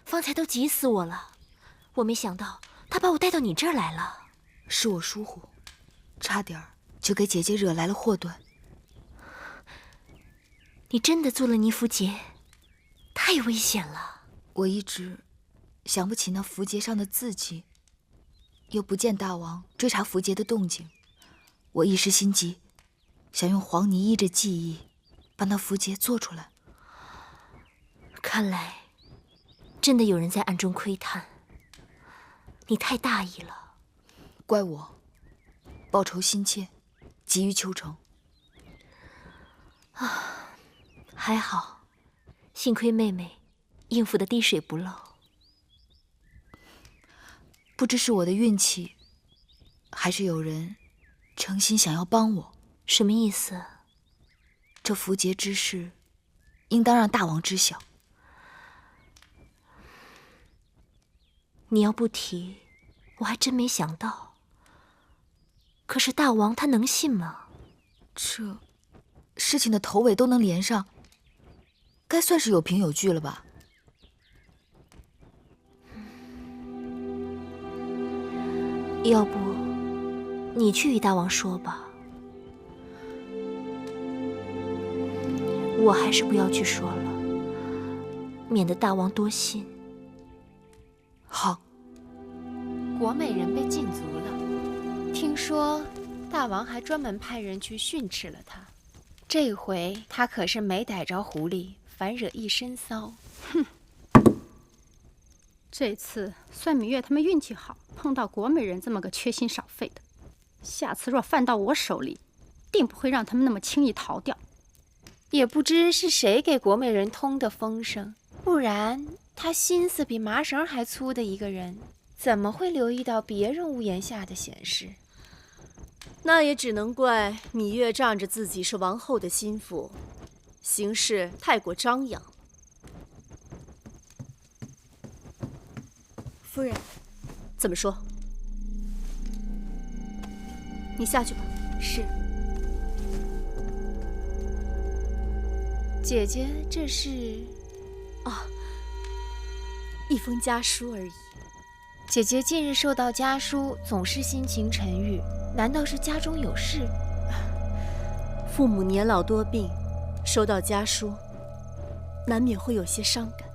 方才都急死我了，我没想到他把我带到你这儿来了。是我疏忽，差点就给姐姐惹来了祸端。你真的做了泥符节？太危险了。我一直想不起那符节上的字迹，又不见大王追查符节的动静，我一时心急，想用黄泥依着记忆把那符节做出来。看来真的有人在暗中窥探，你太大意了。怪我报仇心切，急于求成。还好，幸亏妹妹应付得滴水不漏。不知是我的运气，还是有人诚心想要帮我。什么意思？这符节之事，应当让大王知晓。你要不提，我还真没想到。可是大王他能信吗？这事情的头尾都能连上，该算是有凭有据了吧？要不你去与大王说吧，我还是不要去说了，免得大王多心。好。国美人被禁足了，听说大王还专门派人去训斥了他。这回他可是没逮着狐狸，反惹一身骚。哼，这次算芈月他们运气好，碰到国美人这么个缺心少肺的。下次若犯到我手里，定不会让他们那么轻易逃掉。也不知是谁给国美人通的风声，不然他心思比麻绳还粗的一个人，怎么会留意到别人屋檐下的闲事？那也只能怪芈月仗着自己是王后的心腹，行事太过张扬。夫人，怎么说？你下去吧。是。姐姐，这是……一封家书而已。姐姐近日收到家书，总是心情沉郁，难道是家中有事？父母年老多病，收到家书，难免会有些伤感。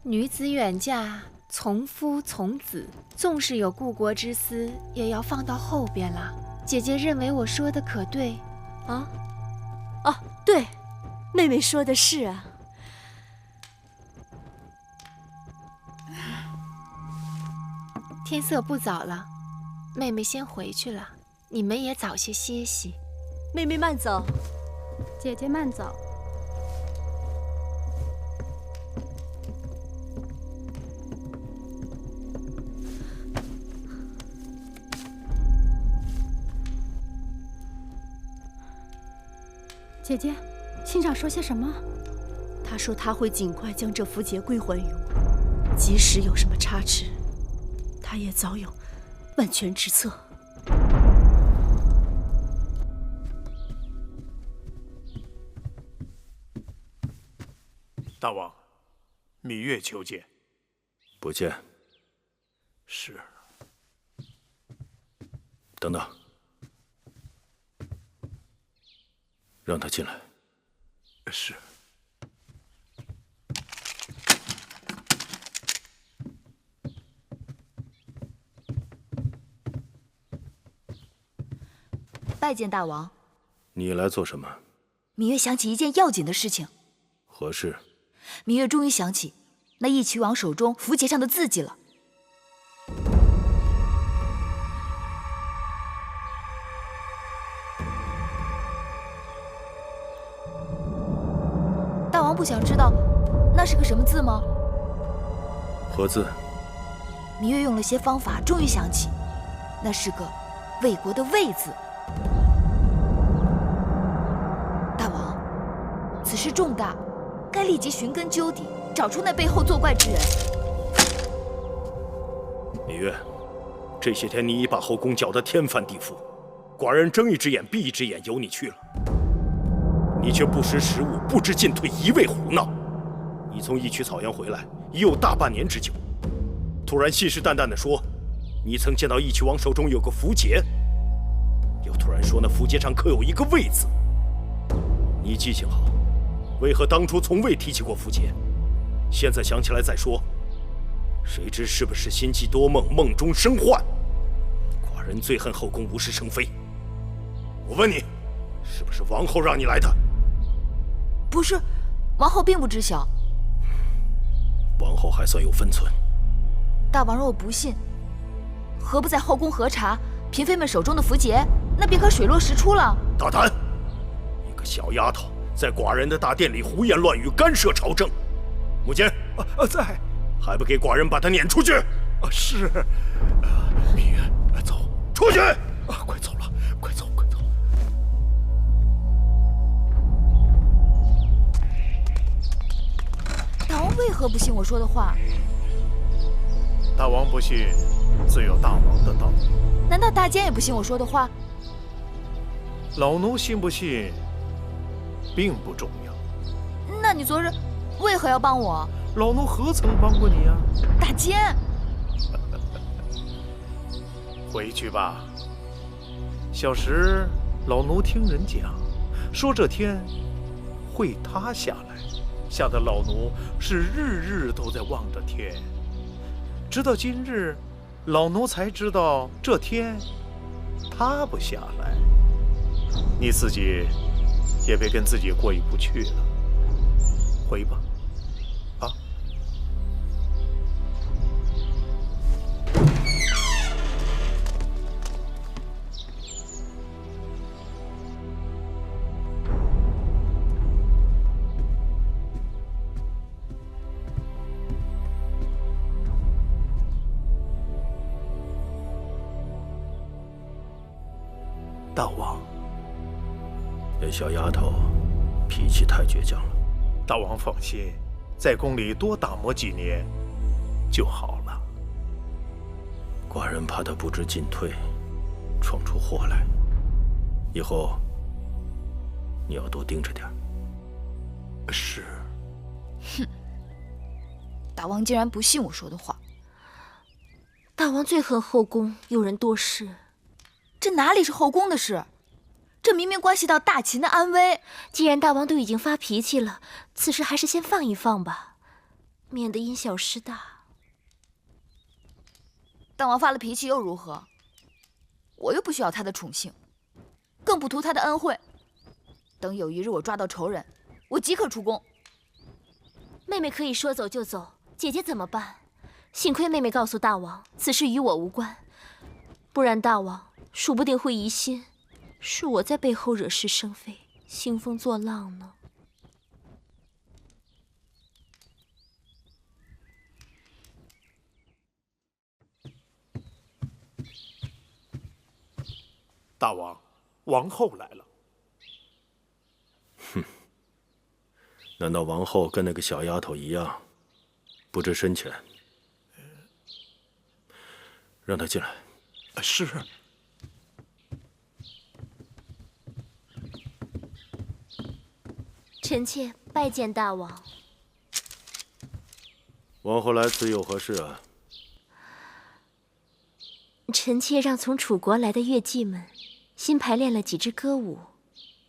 女子远嫁，从夫从子，纵是有故国之思，也要放到后边了。姐姐认为我说的可对？对，妹妹说的是啊。天色不早了，妹妹先回去了，你们也早些歇息。妹妹慢走。姐姐慢走。姐姐，信上说些什么？她说她会尽快将这符节归还于我，即使有什么差池，她也早有万全之策。大王，芈月求见。不见。是。等等，让他进来。是。拜见大王。你来做什么？芈月想起一件要紧的事情。何事？芈月终于想起那义渠王手中符节上的字迹了。大王不想知道那是个什么字吗？何字？芈月用了些方法，终于想起，那是个魏国的魏字。大王，此事重大，该立即寻根究底，找出那背后作怪之人。芈月，这些天你已把后宫搅得天翻地覆，寡人睁一只眼闭一只眼由你去了，你却不识时务，不知进退，一味胡闹。你从义渠草原回来，已有大半年之久，突然信誓旦旦地说，你曾见到义渠王手中有个符节，又突然说那符节上刻有一个魏字。你记性好，为何当初从未提起过符节？现在想起来再说，谁知是不是心悸多梦，梦中生幻？寡人最恨后宫无事生非。我问你，是不是王后让你来的？不是，王后并不知晓。王后还算有分寸。大王若不信，何不在后宫核查嫔妃们手中的符节？那便可水落石出了。大胆！一个小丫头在寡人的大殿里胡言乱语，干涉朝政。母亲，在，还不给寡人把她撵出去？是。芈月，走，出去！快走了，快走，快走。大王为何不信我说的话？大王不信，自有大王的道。难道大监也不信我说的话？老奴信不信，并不重要。那你昨日为何要帮我？老奴何曾帮过你啊？大监，回去吧。小时老奴听人讲，说这天会塌下来，吓得老奴是日日都在望着天。直到今日，老奴才知道这天塌不下来。你自己也别跟自己过意不去了，回吧。大王，那小丫头脾气太倔强了。大王放心，在宫里多打磨几年就好了。寡人怕她不知进退，闯出祸来。以后你要多盯着点。是。哼，大王竟然不信我说的话。大王最恨后宫有人多事。这哪里是后宫的事？这明明关系到大秦的安危。既然大王都已经发脾气了，此事还是先放一放吧，免得因小失大。大王发了脾气又如何？我又不需要他的宠幸，更不图他的恩惠。等有一日我抓到仇人，我即刻出宫。妹妹可以说走就走，姐姐怎么办？幸亏妹妹告诉大王，此事与我无关，不然大王说不定会疑心是我在背后惹是生非，兴风作浪呢。大王，王后来了。哼，难道王后跟那个小丫头一样，不知深浅？让她进来。是。臣妾拜见大王。王后来此有何事啊？臣妾让从楚国来的乐伎们新排练了几支歌舞，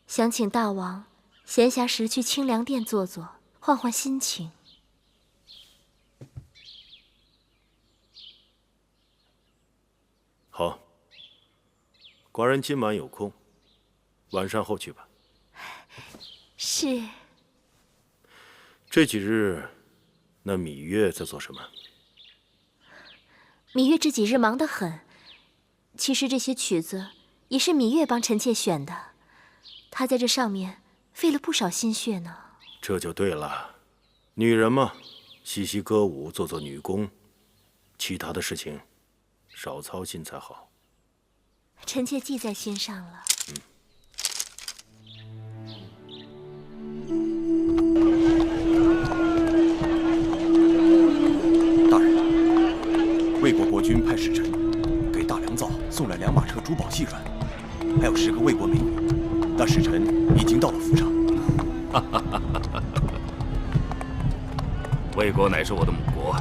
想请大王闲暇时去清凉殿坐坐，换换心情。好，寡人今晚有空，晚上后去吧。是。这几日，那芈月在做什么？芈月这几日忙得很。其实这些曲子也是芈月帮臣妾选的，她在这上面费了不少心血呢。这就对了，女人嘛，习习歌舞，做做女工，其他的事情少操心才好。臣妾记在心上了。大人，魏国国君派使臣给大良造送来2马车珠宝细软，还有10个魏国美女。那使臣已经到了府上。魏国乃是我的母国，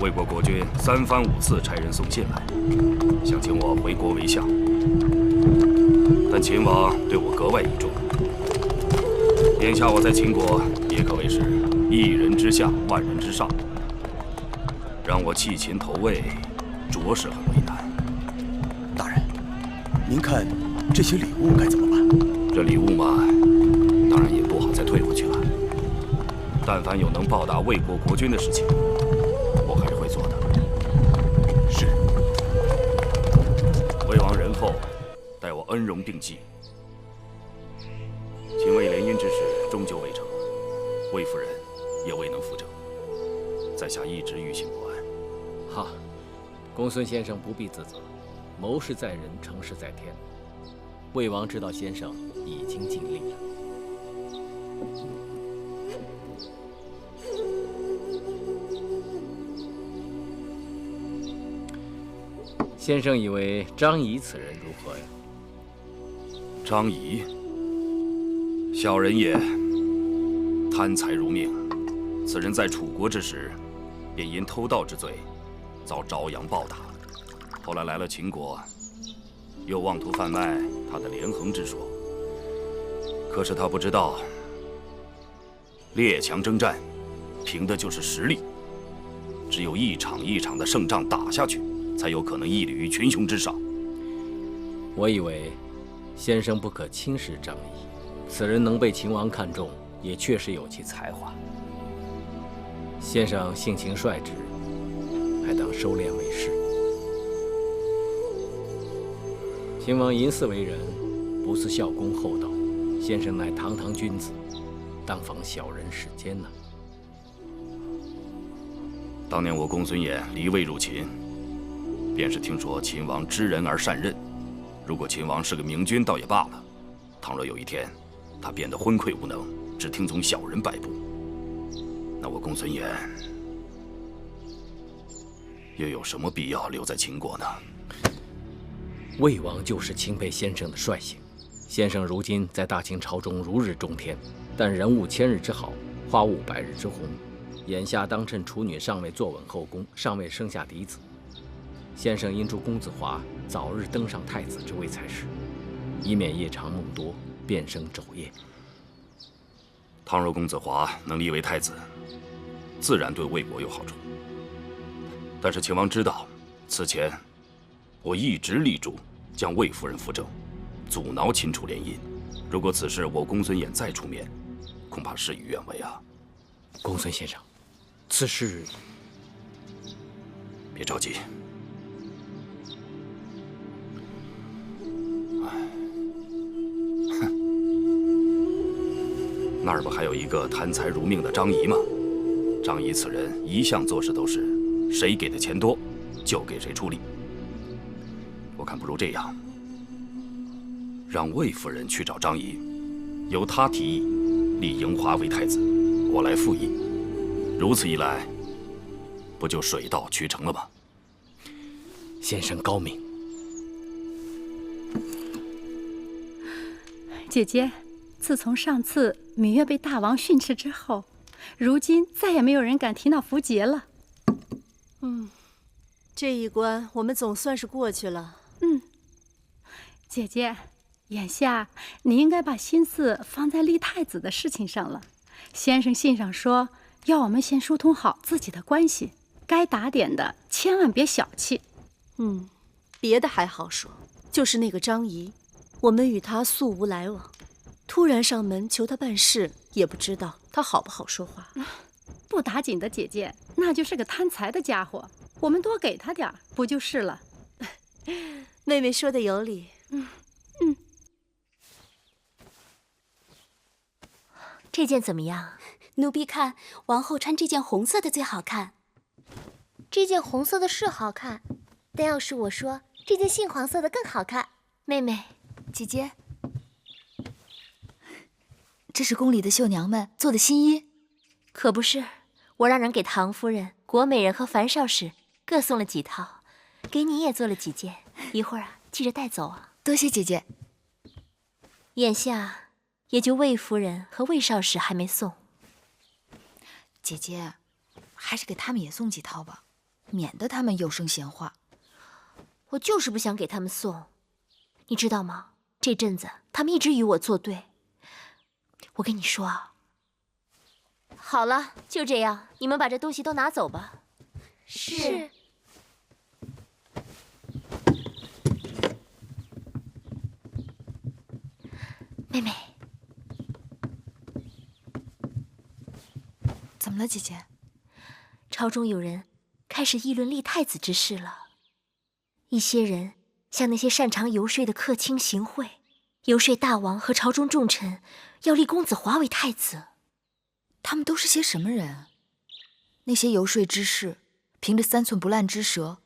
魏国国君3番5次差人送信来，想请我回国为相。但秦王对我格外倚重，眼下我在秦国也可谓是1人之下，万人之上，让我弃秦投魏，着实很为难。大人，您看这些礼物该怎么办？这礼物嘛，当然也不好再退回去了。但凡有能报答魏国国君的事情，我还是会做的。是。魏王仁厚，待我恩荣并济。秦魏联姻之事终究未成，魏夫人也未能扶正，在下一直于心不安。哈，公孙先生不必自责，谋事在人，成事在天。魏王知道先生已经尽力了。先生以为张仪此人如何呀？张仪，小人也，贪财如命。此人在楚国之时，便因偷盗之罪，遭朝阳暴打。后来来了秦国，又妄图贩卖他的连横之说。可是他不知道，列强征战，凭的就是实力，只有一场一场的胜仗打下去，才有可能屹立于群雄之上。我以为先生不可轻视张仪，此人能被秦王看中，也确实有其才华。先生性情率直，还当收敛为是。秦王淫肆为人，不似孝恭厚道，先生乃堂堂君子，当防小人世间呐。当年我公孙衍离魏入秦，便是听说秦王知人而善任。如果秦王是个明君，倒也罢了；倘若有一天他变得昏聩无能，只听从小人摆布，那我公孙衍又有什么必要留在秦国呢？魏王就是钦佩先生的率性。先生如今在大秦朝中如日中天，但人无千日之好，花无百日之红。眼下当趁处女尚未坐稳后宫，尚未生下嫡子，先生应祝公子华早日登上太子之位才是，以免夜长梦多，变生昼夜。倘若公子华能立为太子，自然对魏国有好处。但是秦王知道，此前我一直力主将魏夫人扶正，阻挠秦楚联姻。如果此事我公孙衍再出面，恐怕事与愿违啊。公孙先生，此事别着急。那儿不还有一个贪财如命的张仪吗？张仪此人一向做事都是谁给的钱多，就给谁出力。我看不如这样，让魏夫人去找张仪，由他提议立嬴华为太子，我来附议。如此一来，不就水到渠成了吗？先生高明。姐姐，自从上次芈月被大王训斥之后，如今再也没有人敢提那符节了。这一关我们总算是过去了。姐姐，眼下你应该把心思放在立太子的事情上了。先生信上说，要我们先疏通好自己的关系，该打点的千万别小气。别的还好说，就是那个张仪，我们与他素无来往，突然上门求他办事，也不知道他好不好说话。不打紧的姐姐，那就是个贪财的家伙，我们多给他点儿不就是了？妹妹说的有理。这件怎么样？奴婢看王后穿这件红色的最好看。这件红色的是好看，但要是我说，这件杏黄色的更好看。妹妹，姐姐，这是宫里的绣娘们做的新衣。可不是，我让人给唐夫人、国美人和樊少使各送了几套，给你也做了几件，一会儿记着带走啊。多谢姐姐。眼下也就魏夫人和魏少使还没送。姐姐，还是给他们也送几套吧，免得他们有声闲话。我就是不想给他们送，你知道吗？这阵子他们一直与我作对。我跟你说啊，好了，就这样，你们把这东西都拿走吧。是。妹妹，怎么了，姐姐？朝中有人开始议论立太子之事了。一些人向那些擅长游说的客卿行贿，游说大王和朝中重臣要立公子华为太子。他们都是些什么人？那些游说之士，凭着3寸不烂之舌，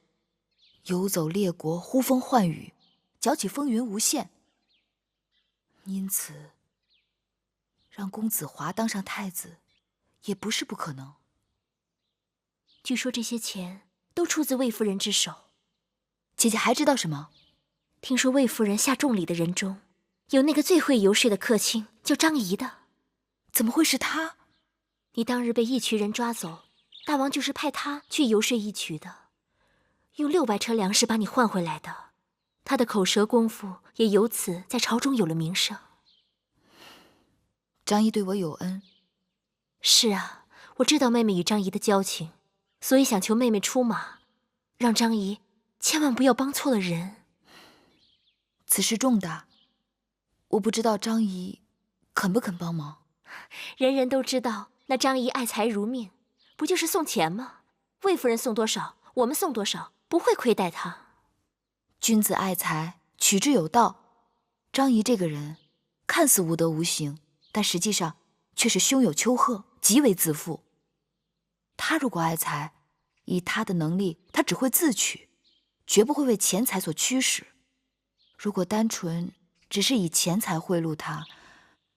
游走列国，呼风唤雨，搅起风云无限。因此，让公子华当上太子，也不是不可能。据说这些钱都出自魏夫人之手。姐姐还知道什么？听说魏夫人下重礼的人中，有那个最会游说的客卿，叫张仪的。怎么会是他？你当日被一群人抓走，大王就是派他去游说一曲的，用600车粮食把你换回来的。他的口舌功夫也由此在朝中有了名声。张仪对我有恩。是啊，我知道妹妹与张仪的交情，所以想求妹妹出马，让张仪千万不要帮错了人。此事重大，我不知道张仪肯不肯帮忙。人人都知道那张仪爱财如命，不就是送钱吗？魏夫人送多少，我们送多少，不会亏待她。君子爱财，取之有道。张仪这个人，看似无德无行，但实际上却是胸有丘壑，极为自负。他如果爱财，以他的能力，他只会自取，绝不会为钱财所驱使。如果单纯只是以钱财贿赂他，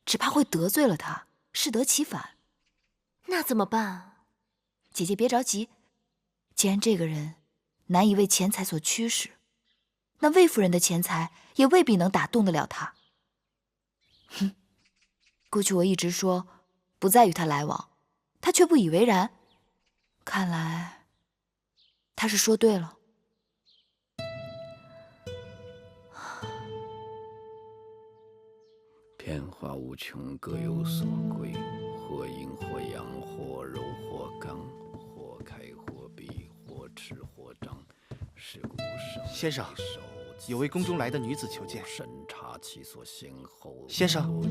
只怕会得罪了他，适得其反。那怎么办？姐姐别着急，既然这个人难以为钱财所驱使，那魏夫人的钱财也未必能打动得了他。哼，过去我一直说不再与他来往，他却不以为然。看来他是说对了。变化无穷，各有所归，或阴或阳，或柔或刚，或开或闭，或赤或张。是故先生，有位宫中来的女子求见。审查其所先后。先生，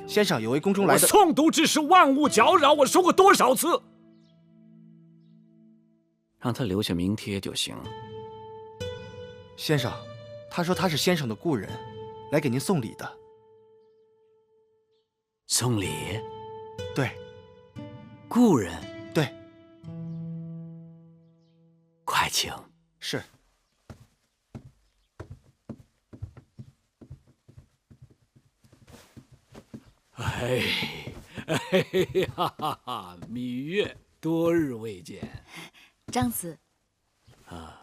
先生，有位宫中来的。我诵读之时，万物搅扰，我说过多少次？让他留下名帖就行。先生，他说他是先生的故人，来给您送礼的。送礼？对。故人？对。快请。是。哎哈哈哈！芈月，多日未见。张子。啊。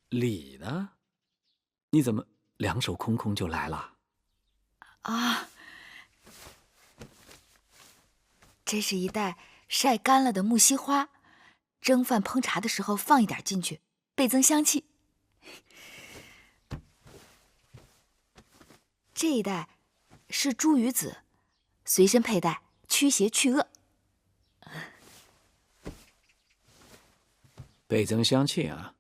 礼呢？你怎么两手空空就来了？啊，这是一袋晒干了的木樨花，蒸饭烹茶的时候放一点进去，倍增香气。这一袋是茱萸子，随身佩戴，驱邪去恶。倍增香气啊，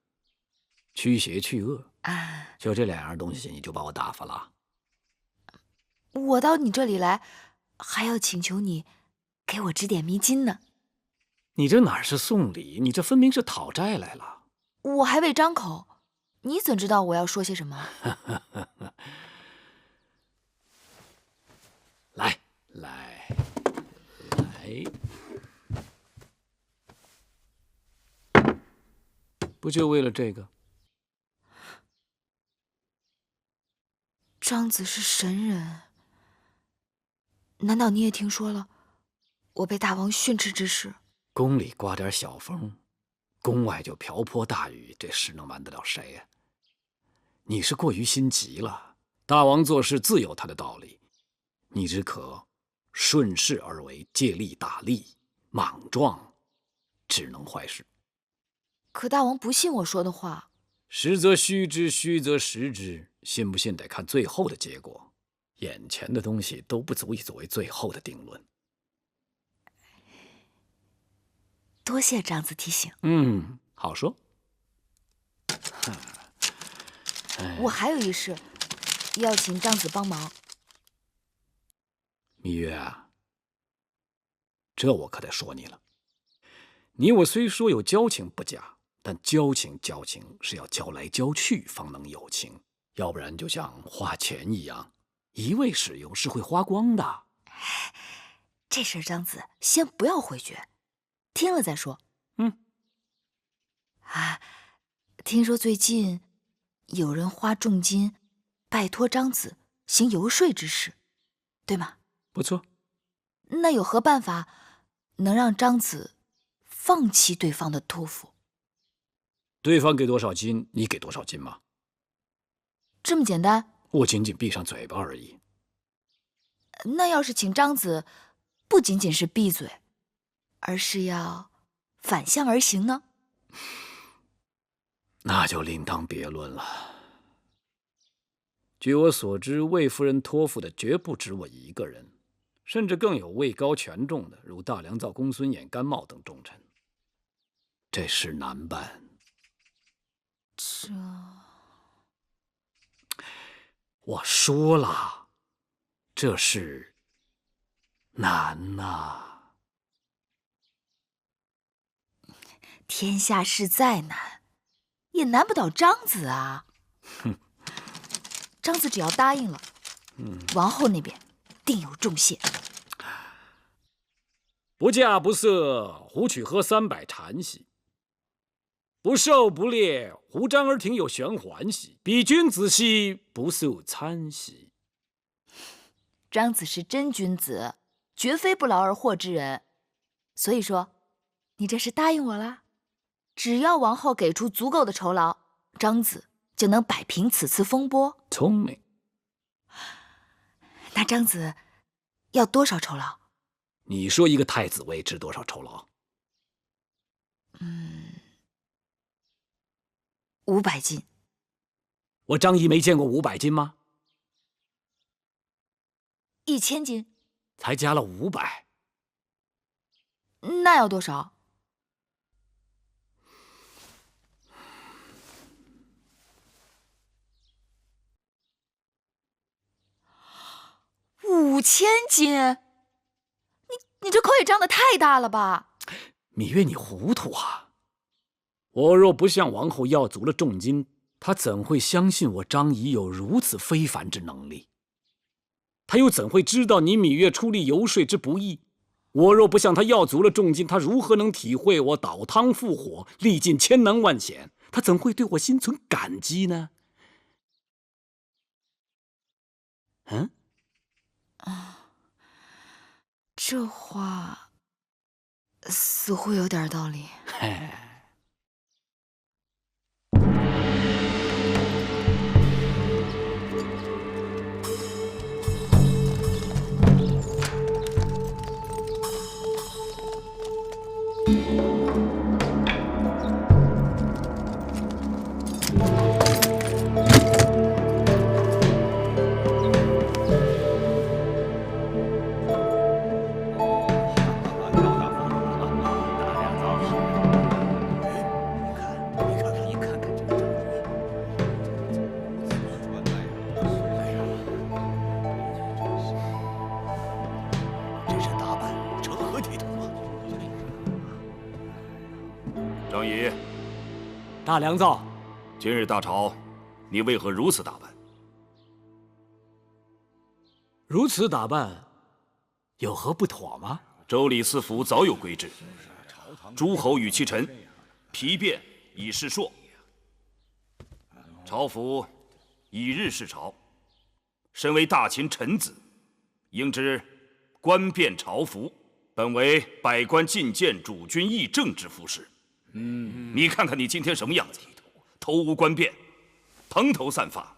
驱邪去恶啊，就这2样东西，你就把我打发了？我到你这里来，还要请求你给我指点迷津呢。你这哪是送礼，你这分明是讨债来了。我还未张口，你怎知道我要说些什么？来，不就为了这个？张子是神人，难道你也听说了我被大王训斥之事？宫里刮点小风，宫外就瓢泼大雨，这事能瞒得了谁呀？你是过于心急了。大王做事自有他的道理，你只可顺势而为，借力打力，莽撞只能坏事。可大王不信我说的话。实则虚之，虚则实之，信不信得看最后的结果。眼前的东西都不足以作为最后的定论。多谢张子提醒。好说。我还有一事，要请张子帮忙。芈月啊，这我可得说你了。你我虽说有交情不假，但交情是要交来交去方能有情，要不然就像花钱一样，一味使用是会花光的。这事张子先不要回绝，听了再说。听说最近有人花重金拜托张子行游说之事，对吗？不错。那有何办法能让张子放弃对方的托付？对方给多少金，你给多少金吗？这么简单？我仅仅闭上嘴巴而已。那要是请张子，不仅仅是闭嘴，而是要反向而行呢？那就另当别论了。据我所知，魏夫人托付的绝不止我一个人，甚至更有位高权重的，如大良造公孙衍、甘茂等重臣。这事难办。我说了，这事难呐。天下事再难，也难不倒张子啊。张子只要答应了，王后那边定有重谢。不嫁不色，胡曲喝300禅兮；不狩不猎，胡张儿庭有玄环兮。比君子兮，不素餐兮。张子是真君子，绝非不劳而获之人。所以说，你这是答应我了？只要王后给出足够的酬劳，张子就能摆平此次风波。聪明。那张子要多少酬劳？你说一个太子位值多少酬劳？500金。我张仪没见过500金吗？1000金。才加了500。那要多少？5000金。你这口也张得太大了吧？芈月，你糊涂啊！我若不向王后要足了重金，她怎会相信我张仪有如此非凡之能力？她又怎会知道你芈月出力游说之不易？我若不向她要足了重金，她如何能体会我倒汤赴火，历尽千难万险？她怎会对我心存感激呢？这话似乎有点道理。张仪，大良造，今日大朝，你为何如此打扮？如此打扮，有何不妥吗？周礼四府早有规制，诸侯与其臣，皮鞭以示硕；朝服以日示朝。身为大秦臣子，应知冠冕朝服本为百官进谏、主君议政之服饰。你看看你今天什么样子，头无冠冕，蓬头散发。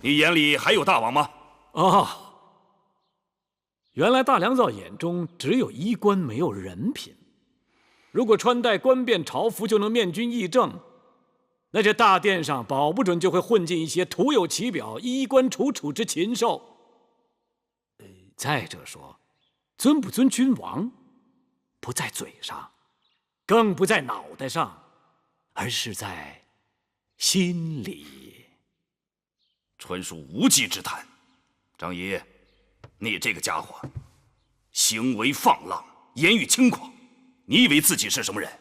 你眼里还有大王吗？啊，原来大良造眼中只有衣冠，没有人品。如果穿戴冠便朝服就能面君议政，那这大殿上保不准就会混进一些徒有其表、衣冠楚楚之禽兽。再者说，尊不尊君王，不在嘴上，更不在脑袋上，而是在心里。纯属无稽之谈。张仪，你这个家伙，行为放浪，言语轻狂，你以为自己是什么人？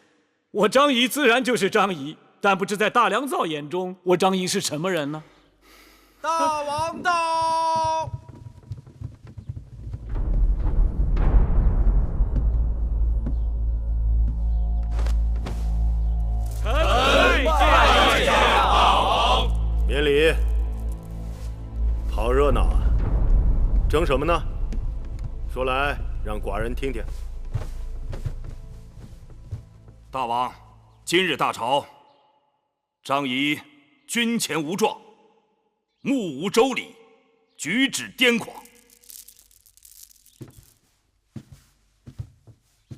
我张仪自然就是张仪，但不知在大良造眼中，我张仪是什么人呢？大王到！臣拜见大王。免礼。好热闹啊！争什么呢？说来让寡人听听。大王，今日大朝，张仪军前无状，目无周礼，举止癫狂。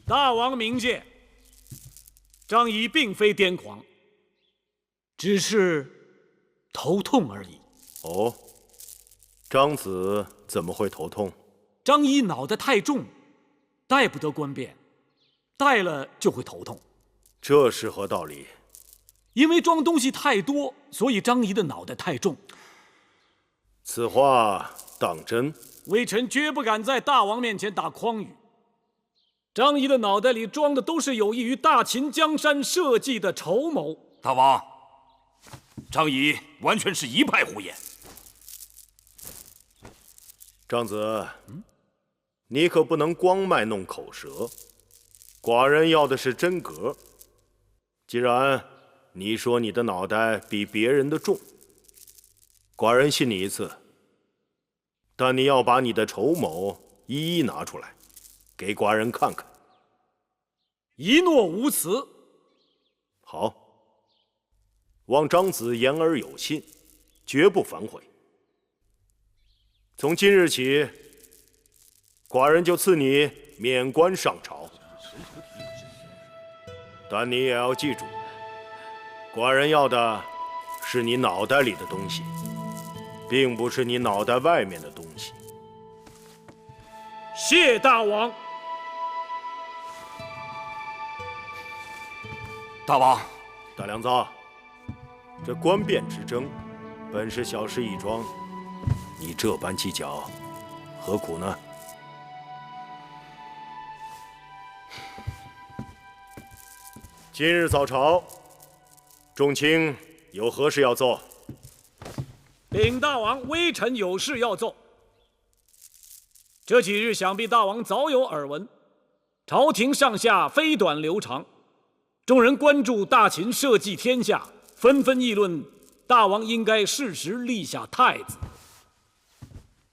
大王明鉴，张仪并非癫狂，只是头痛而已。哦，张子怎么会头痛？张仪脑袋太重，带不得冠便，带了就会头痛。这是何道理？因为装东西太多，所以张仪的脑袋太重。此话当真？微臣绝不敢在大王面前打诳语。张仪的脑袋里装的都是有益于大秦江山社稷的筹谋。大王，张仪完全是一派胡言。张子，你可不能光卖弄口舌，寡人要的是真格。既然你说你的脑袋比别人的重，寡人信你一次，但你要把你的筹谋一一拿出来，给寡人看看。一诺无辞。好，望张子言而有信，绝不反悔。从今日起，寡人就赐你免官上朝。但你也要记住，寡人要的是你脑袋里的东西，并不是你脑袋外面的东西。谢大王。大王，大良造，这官变之争，本是小事一桩，你这般计较，何苦呢？今日早朝，众卿有何事要奏？禀大王，微臣有事要奏。这几日想必大王早有耳闻，朝廷上下飞短流长，众人关注大秦社稷天下，纷纷议论大王应该适时立下太子。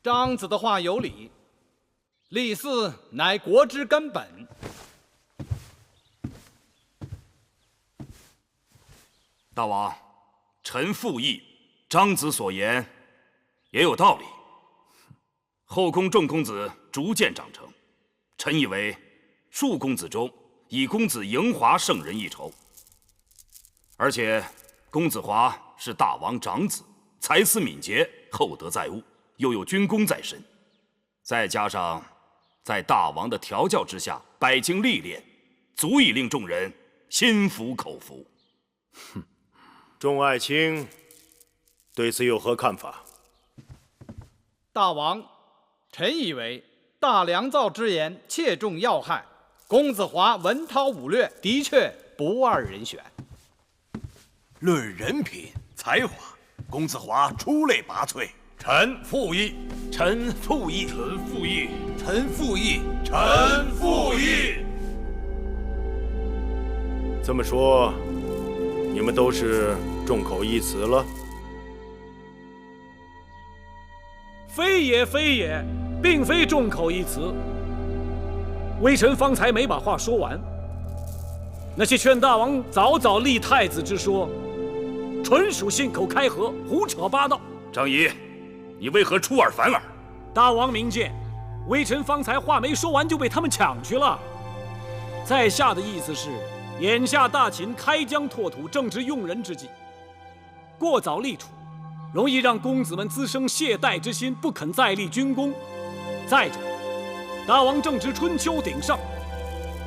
张子的话有理，立嗣乃国之根本。大王，臣附议，张子所言也有道理。后宫众公子逐渐长成，臣以为庶公子中以公子嬴华胜人一筹。而且公子华是大王长子，才思敏捷，厚德载物，又有军功在身，再加上在大王的调教之下，百经历练，足以令众人心服口服。哼，众爱卿对此有何看法？大王，臣以为大良造之言切中要害，公子华文韬武略，的确不二人选。论人品才华，公子华出类拔萃。臣附议，臣附议，臣附议，臣附议，臣附议。这么说，你们都是众口一词了？非也，非也，并非众口一词。微臣方才没把话说完。那些劝大王早早立太子之说，纯属信口开河，胡扯八道。张仪，你为何出尔反尔？大王明鉴，微臣方才话没说完就被他们抢去了。在下的意思是，眼下大秦开疆拓土正值用人之际，过早立储，容易让公子们滋生懈怠之心，不肯再立军功。再者，大王正值春秋鼎盛，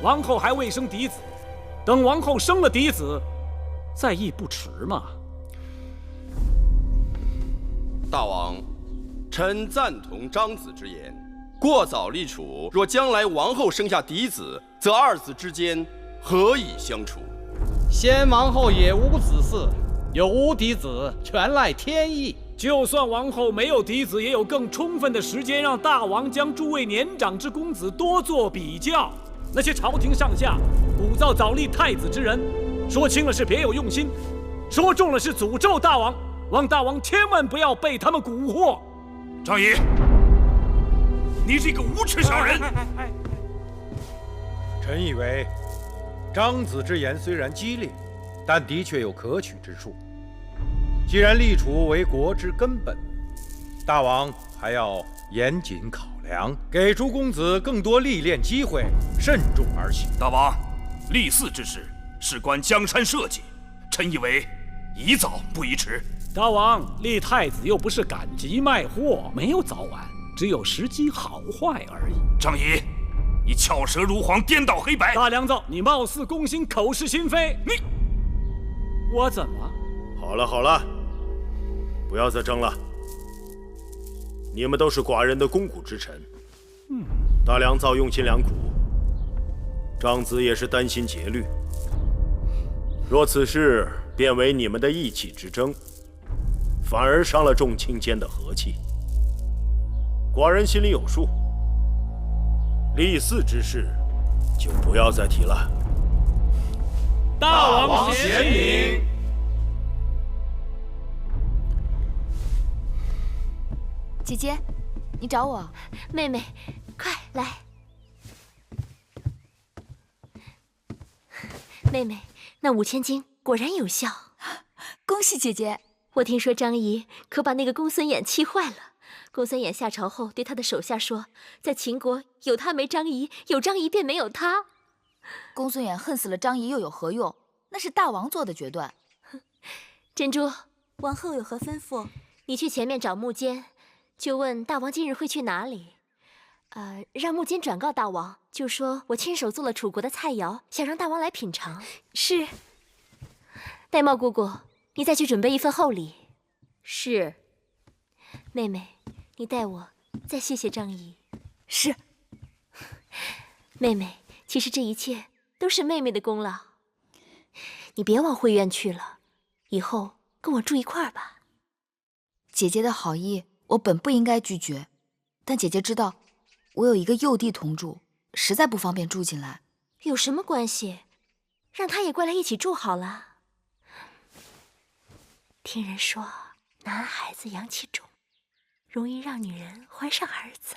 王后还未生嫡子，等王后生了嫡子，再议不迟嘛。大王，臣赞同张子之言。过早立储，若将来王后生下嫡子，则二子之间何以相处？先王后也无子嗣，有无嫡子，全赖天意。就算王后没有嫡子，也有更充分的时间让大王将诸位年长之公子多做比较。那些朝廷上下鼓噪早立太子之人，说轻了是别有用心，说重了是诅咒大王。望大王千万不要被他们蛊惑。张仪，你这个无耻小人！臣以为，张子之言虽然激烈，但的确有可取之处。既然立储为国之根本，大王还要严谨考量，给诸公子更多历练机会，慎重而行。大王，立嗣之事事关江山社稷，臣以为宜早不宜迟。大王，立太子又不是赶集卖货，没有早晚，只有时机好坏而已。张仪，你巧舌如簧，颠倒黑白。大良造，你貌似攻心，口是心非。我怎么？好了好了，不要再争了。你们都是寡人的肱骨之臣。大良造用心良苦，张子也是担心节虑。若此事变为你们的意气之争，反而伤了众卿间的和气。寡人心里有数，立嗣之事就不要再提了。大王贤明。姐姐，你找我？妹妹，快来。妹妹，那5000金果然有效，恭喜姐姐。我听说张仪可把那个公孙衍气坏了。公孙衍下朝后对他的手下说，在秦国有他没张仪，有张仪便没有他。公孙衍恨死了张仪又有何用？那是大王做的决断。珍珠，王后有何吩咐？你去前面找木坚，就问大王今日会去哪里。让木坚转告大王，就说我亲手做了楚国的菜肴，想让大王来品尝。是。玳瑁姑姑，你再去准备一份厚礼。是。妹妹，你代我再谢谢张仪。是。妹妹，其实这一切都是妹妹的功劳。你别往会院去了，以后跟我住一块儿吧。姐姐的好意，我本不应该拒绝，但姐姐知道，我有一个幼弟同住，实在不方便住进来。有什么关系？让他也过来一起住好了。听人说，男孩子阳气重，容易让女人怀上儿子。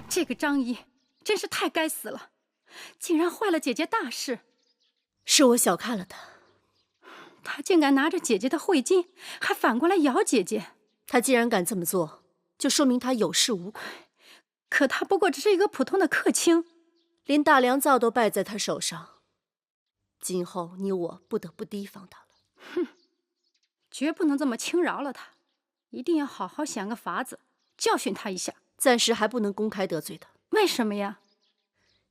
这个张仪真是太该死了，竟然坏了姐姐大事。是我小看了他，他竟敢拿着姐姐的会金，还反过来咬姐姐。他既然敢这么做，就说明他有恃无恐。可他不过只是一个普通的客卿，连大良造都败在他手上。今后你我不得不提防他了。哼，绝不能这么轻饶了他，一定要好好想个法子教训他一下。暂时还不能公开得罪他。为什么呀？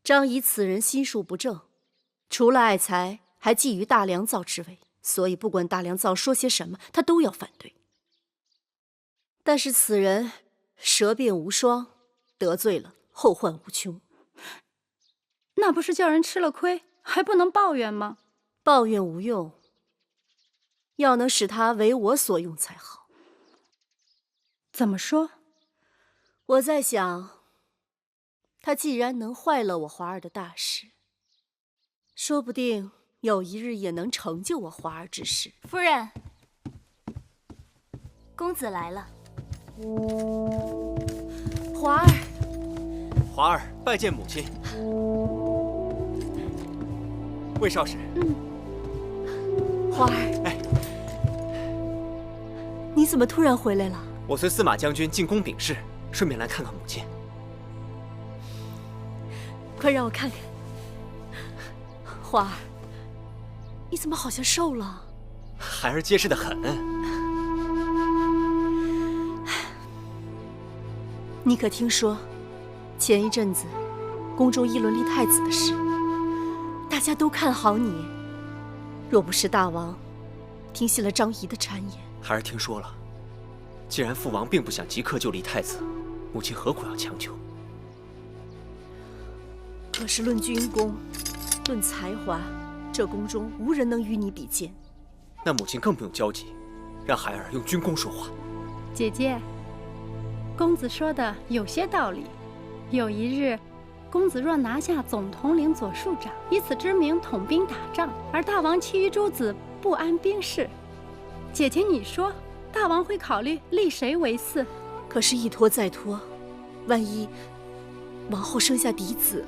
张仪此人心术不正，除了爱财，还觊觎大良造之位，所以不管大良造说些什么，他都要反对。但是此人舌辩无双，得罪了后患无穷。那不是叫人吃了亏，还不能抱怨吗？抱怨无用，要能使他为我所用才好。怎么说？我在想，他既然能坏了我华儿的大事，说不定有一日也能成就我华儿之事。夫人，公子来了。华儿，华儿拜见母亲。魏少使。花儿，哎，你怎么突然回来了？我随司马将军进宫禀事，顺便来看看母亲。快让我看看。花儿，你怎么好像瘦了？孩儿结实得很。你可听说，前一阵子宫中议论立太子的事，大家都看好你。若不是大王听信了张仪的谗言，孩儿听说了。既然父王并不想即刻就立太子，母亲何苦要强求？可是论军功，论才华，这宫中无人能与你比肩。那母亲更不用焦急，让孩儿用军功说话。姐姐，公子说的有些道理。有一日，公子若拿下总统领左庶长，以此之名统兵打仗，而大王其余诸子不安兵事，姐姐你说，大王会考虑立谁为嗣？可是，一拖再拖，万一王后生下嫡子，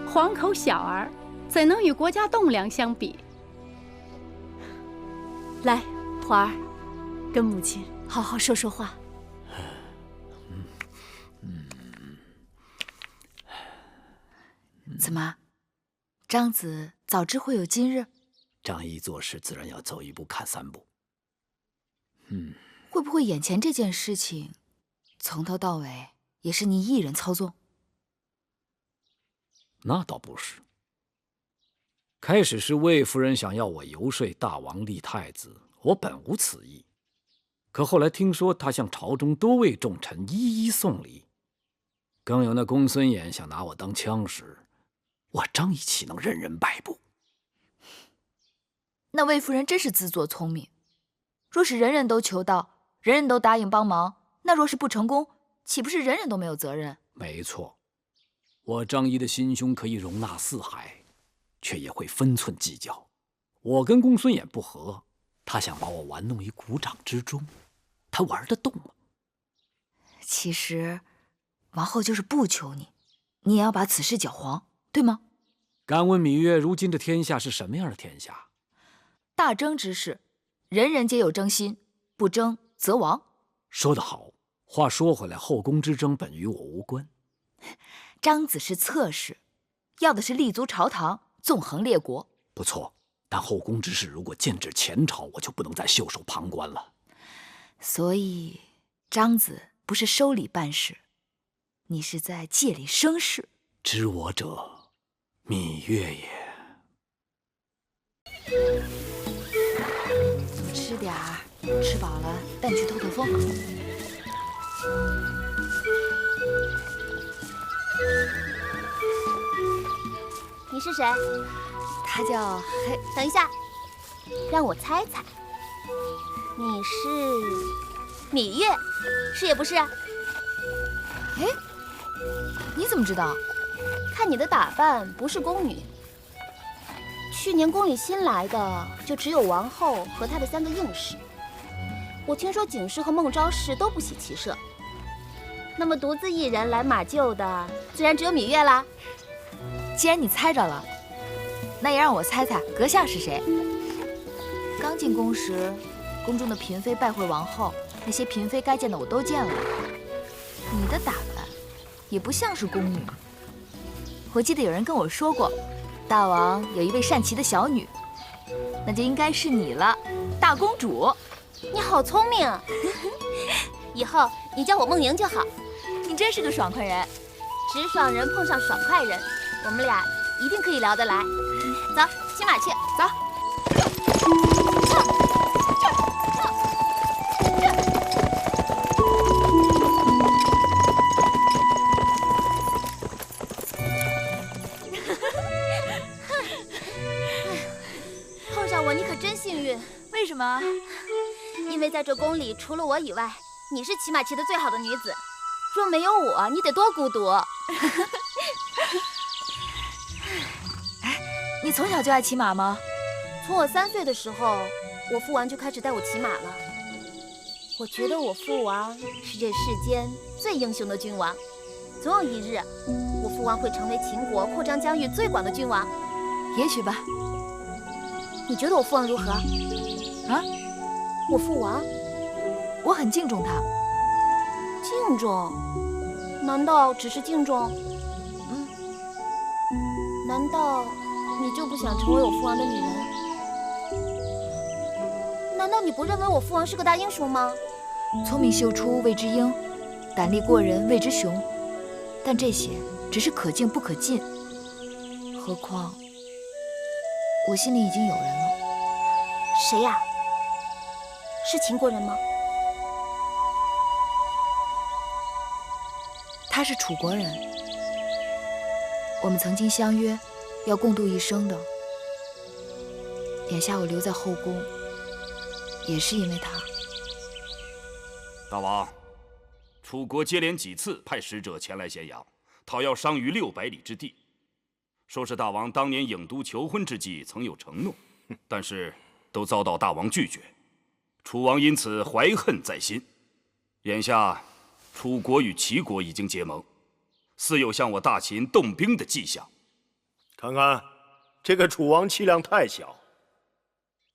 皇口小儿，怎能与国家栋梁相比？来，华儿，跟母亲好好说说话。怎么，张子早知会有今日？张仪做事自然要走一步看三步。会不会眼前这件事情，从头到尾也是你一人操纵？那倒不是。开始是魏夫人想要我游说大王立太子，我本无此意。可后来听说他向朝中多位重臣一一送礼，更有那公孙衍想拿我当枪使，我张仪岂能任人摆布？那魏夫人真是自作聪明。若是人人都求道，人人都答应帮忙，那若是不成功，岂不是人人都没有责任？没错，我张仪的心胸可以容纳四海，却也会分寸计较。我跟公孙衍不和，他想把我玩弄于股掌之中，他玩得动吗？其实，王后就是不求你，你也要把此事搅黄，对吗？敢问芈月，如今这天下是什么样的天下？大争之事，人人皆有争心，不争则亡。说得好。话说回来，后宫之争本与我无关。张子是侧室，要的是立足朝堂，纵横列国。不错，但后宫之事如果剑指前朝，我就不能再袖手旁观了。所以，张子不是收礼办事，你是在借力生事。知我者，芈月也。多吃点儿，吃饱了带你去透透风。你是谁？他叫黑。等一下，让我猜猜，你是芈月，是也不是？哎，你怎么知道？看你的打扮，不是宫女。去年宫里新来的就只有王后和她的3个应侍。我听说景氏和孟昭氏都不喜骑射，那么独自一人来马厩的，自然只有芈月啦。既然你猜着了，那也让我猜猜阁下是谁。刚进宫时，宫中的嫔妃拜会王后，那些嫔妃该见的我都见了。你的打扮也不像是宫女。我记得有人跟我说过，大王有一位善骑的小女，那就应该是你了，大公主。你好聪明，以后你叫我梦莹就好。你真是个爽快人，直爽人碰上爽快人，我们俩一定可以聊得来。走，骑马去，走。碰上我你可真幸运。为什么？因为在这宫里，除了我以外，你是骑马骑得最好的女子。若没有我，你得多孤独。哎，你从小就爱骑马吗？从我3岁的时候，我父王就开始带我骑马了。我觉得我父王是这世间最英雄的君王。总有一日，我父王会成为秦国扩张疆域最广的君王。也许吧。你觉得我父王如何？啊？我父王？我很敬重他。敬重？难道只是敬重？难道你就不想成为我父王的女人？难道你不认为我父王是个大英雄吗？聪明秀出谓之英，胆力过人谓之雄。但这些只是可敬不可进。何况我心里已经有人了。谁呀？是秦国人吗？他是楚国人，我们曾经相约要共度一生的。眼下我留在后宫，也是因为他。大王，楚国接连几次派使者前来咸阳，讨要商于600里之地，说是大王当年郢都求婚之际曾有承诺，但是都遭到大王拒绝，楚王因此怀恨在心。眼下楚国与齐国已经结盟，似有向我大秦动兵的迹象。看看，这个楚王气量太小，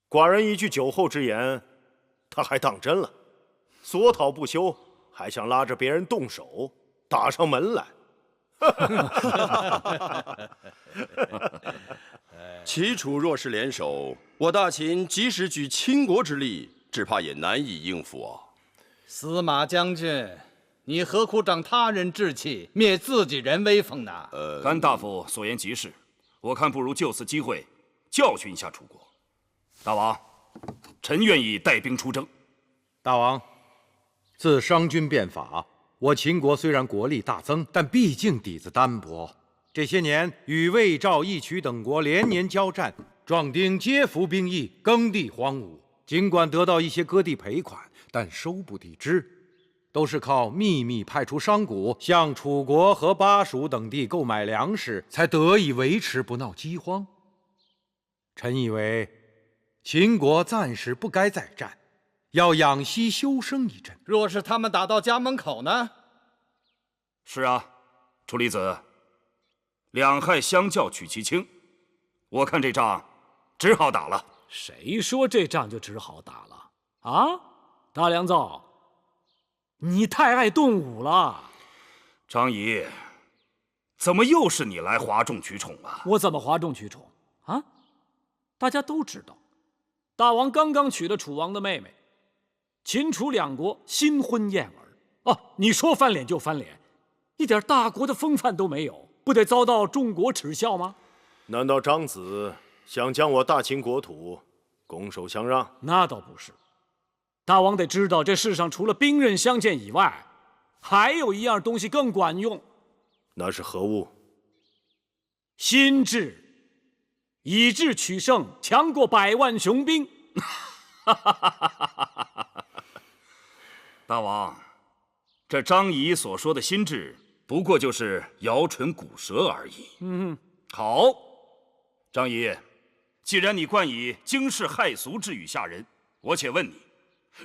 寡人一句酒后之言，他还当真了，索讨不休，还想拉着别人动手，打上门来。齐楚若是联手，我大秦即使举倾国之力，只怕也难以应付啊！司马将军，你何苦长他人志气，灭自己人威风呢？甘大夫所言极是，我看不如就此机会教训一下楚国。大王，臣愿意带兵出征。大王，自商君变法，我秦国虽然国力大增，但毕竟底子单薄。这些年与魏、赵、义、渠等国连年交战，壮丁皆服兵役，耕地荒芜。尽管得到一些割地赔款，但收不抵支，都是靠秘密派出商贾向楚国和巴蜀等地购买粮食，才得以维持不闹饥荒。臣以为，秦国暂时不该再战，要养息休生一阵。若是他们打到家门口呢？是啊，楚离子，两害相较取其轻，我看这仗只好打了。谁说这仗就只好打了？啊，大良造，你太爱动武了。张仪，怎么又是你来哗众取宠啊？我怎么哗众取宠啊？大家都知道，大王刚刚娶了楚王的妹妹，秦楚两国新婚燕尔。啊，你说翻脸就翻脸，一点大国的风范都没有，不得遭到众国耻笑吗？难道张子想将我大秦国土拱手相让？那倒不是，大王得知道，这世上除了兵刃相见以外，还有一样东西更管用。那是何物？心智，以智取胜，强过100万雄兵。大王，这张仪所说的心智，不过就是摇唇鼓舌而已。好，张仪，既然你惯以惊世骇俗之语吓人，我且问你，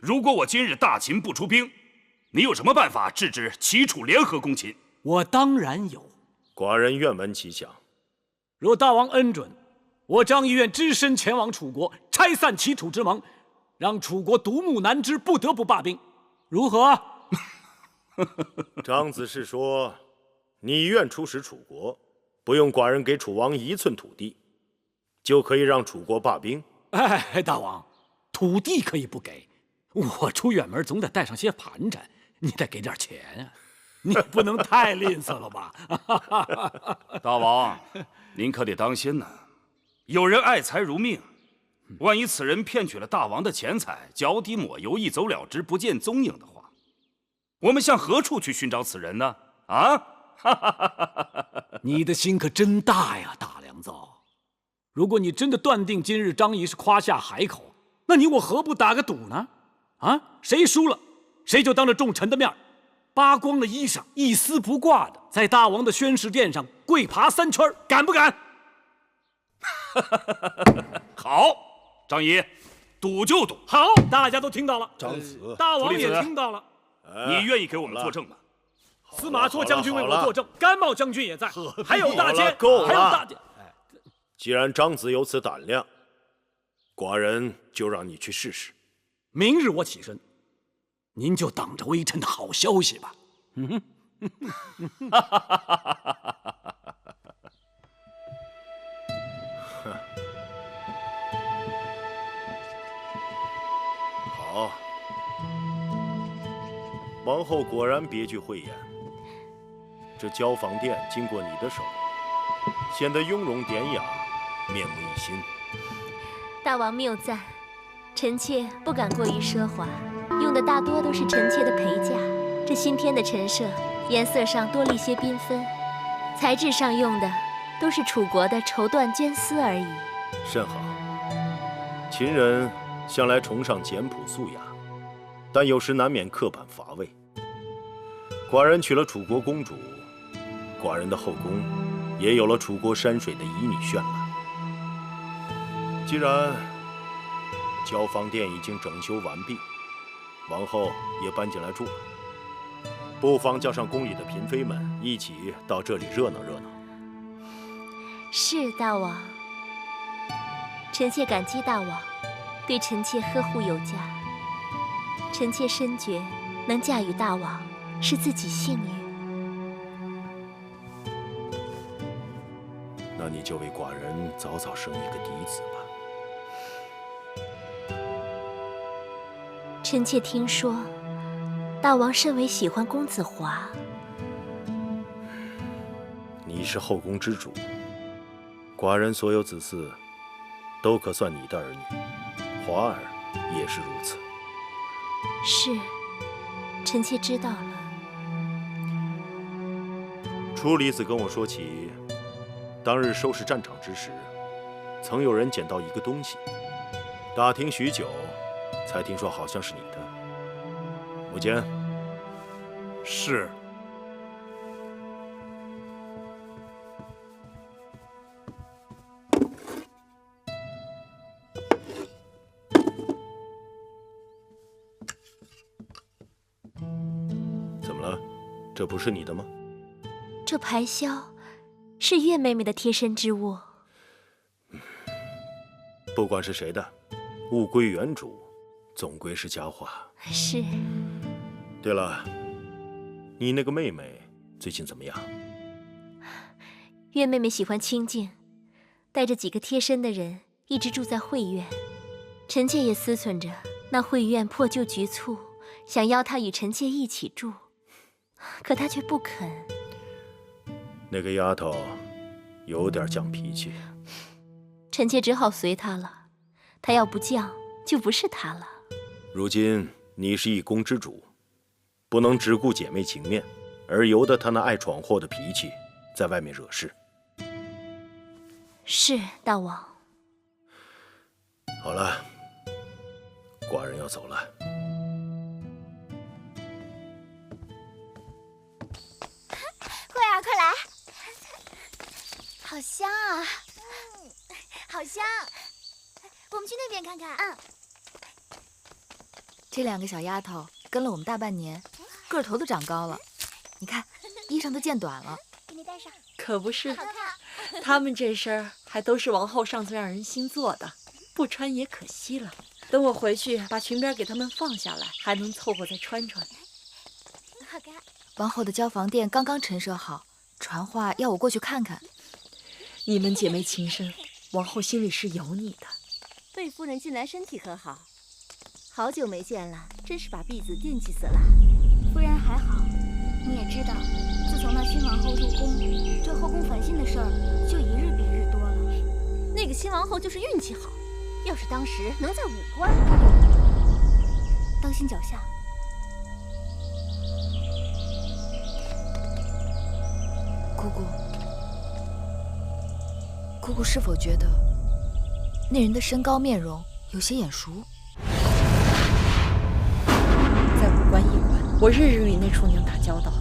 如果我今日大秦不出兵，你有什么办法制止齐楚联合攻秦？我当然有。寡人愿闻其详。若大王恩准，我张仪愿只身前往楚国，拆散齐楚之盟，让楚国独木难支，不得不罢兵，如何？张子是说，你愿出使楚国，不用寡人给楚王1寸土地，就可以让楚国罢兵？哎，大王，土地可以不给，我出远门总得带上些盘缠，你得给点钱啊！你不能太吝啬了吧？大王，您可得当心呐！有人爱财如命，万一此人骗取了大王的钱财，脚底抹油，一走了之，不见踪影的话，我们向何处去寻找此人呢？啊！你的心可真大呀，大良造！如果你真的断定今日张仪是夸下海口，那你我何不打个赌呢？啊，谁输了，谁就当着众臣的面，扒光了衣裳，一丝不挂的在大王的宣誓殿上跪爬3圈，敢不敢？好，张仪，赌就赌。好，大家都听到了。张子，大王也听到了。你愿意给我们作证吗？司马错将军为我作证，甘茂将军也在，还有大监，够了，还有大监。既然张子有此胆量，寡人就让你去试试。明日我起身，您就等着微臣的好消息吧。好，王后果然别具慧眼。这交坊殿经过你的手，显得雍容典雅，面目一新。大王谬赞，臣妾不敢过于奢华，用的大多都是臣妾的陪嫁。这新添的陈设，颜色上多了一些缤纷，材质上用的都是楚国的绸缎绢丝而已。甚好。秦人向来崇尚简朴素雅，但有时难免刻板乏味。寡人娶了楚国公主，寡人的后宫也有了楚国山水的旖旎绚烂。既然交坊殿已经整修完毕，王后也搬进来住了，不妨叫上宫里的嫔妃们一起到这里热闹热闹。是大王，臣妾感激大王对臣妾呵护有加。臣妾深觉能嫁与大王是自己幸运。那你就为寡人早早生一个嫡子吧。臣妾听说，大王甚为喜欢公子华。你是后宫之主，寡人所有子嗣都可算你的儿女，华儿也是如此。是，臣妾知道了。楚离子跟我说起，当日收拾战场之时，曾有人捡到一个东西，打听许久，才听说好像是你的。母监。是。怎么了？这不是你的吗？这排箫是月妹妹的贴身之物。不管是谁的，物归原主，总归是佳话。是。对了，你那个妹妹最近怎么样？月妹妹喜欢清静，带着几个贴身的人一直住在慧院。臣妾也思忖着，那慧院破旧局促，想邀她与臣妾一起住，可她却不肯。那个丫头有点犟脾气，臣妾只好随她了。她要不犟，就不是她了。如今你是一宫之主，不能只顾姐妹情面，而由得她那爱闯祸的脾气在外面惹事。是，大王。好了，寡人要走了。慧儿，快来！好香啊！好香！我们去那边看看。这两个小丫头跟了我们大半年，个头都长高了。你看，衣裳都见短了。给你戴上。可不是，好看。他们这身还都是王后上次让人新做的，不穿也可惜了。等我回去把裙边给他们放下来，还能凑合再穿穿。好看。王后的交房殿刚刚陈设好，传话要我过去看看。你们姐妹情深，王后心里是有你的。魏夫人近来身体可好？好久没见了，真是把婢子惦记死了。夫人还好，你也知道，自从那新王后入宫，这后宫烦心的事儿就一日比一日多了。那个新王后就是运气好，要是当时能在武官，当心脚下。姑姑是否觉得那人的身高面容有些眼熟？在武官驿馆，我日日与那厨娘打交道，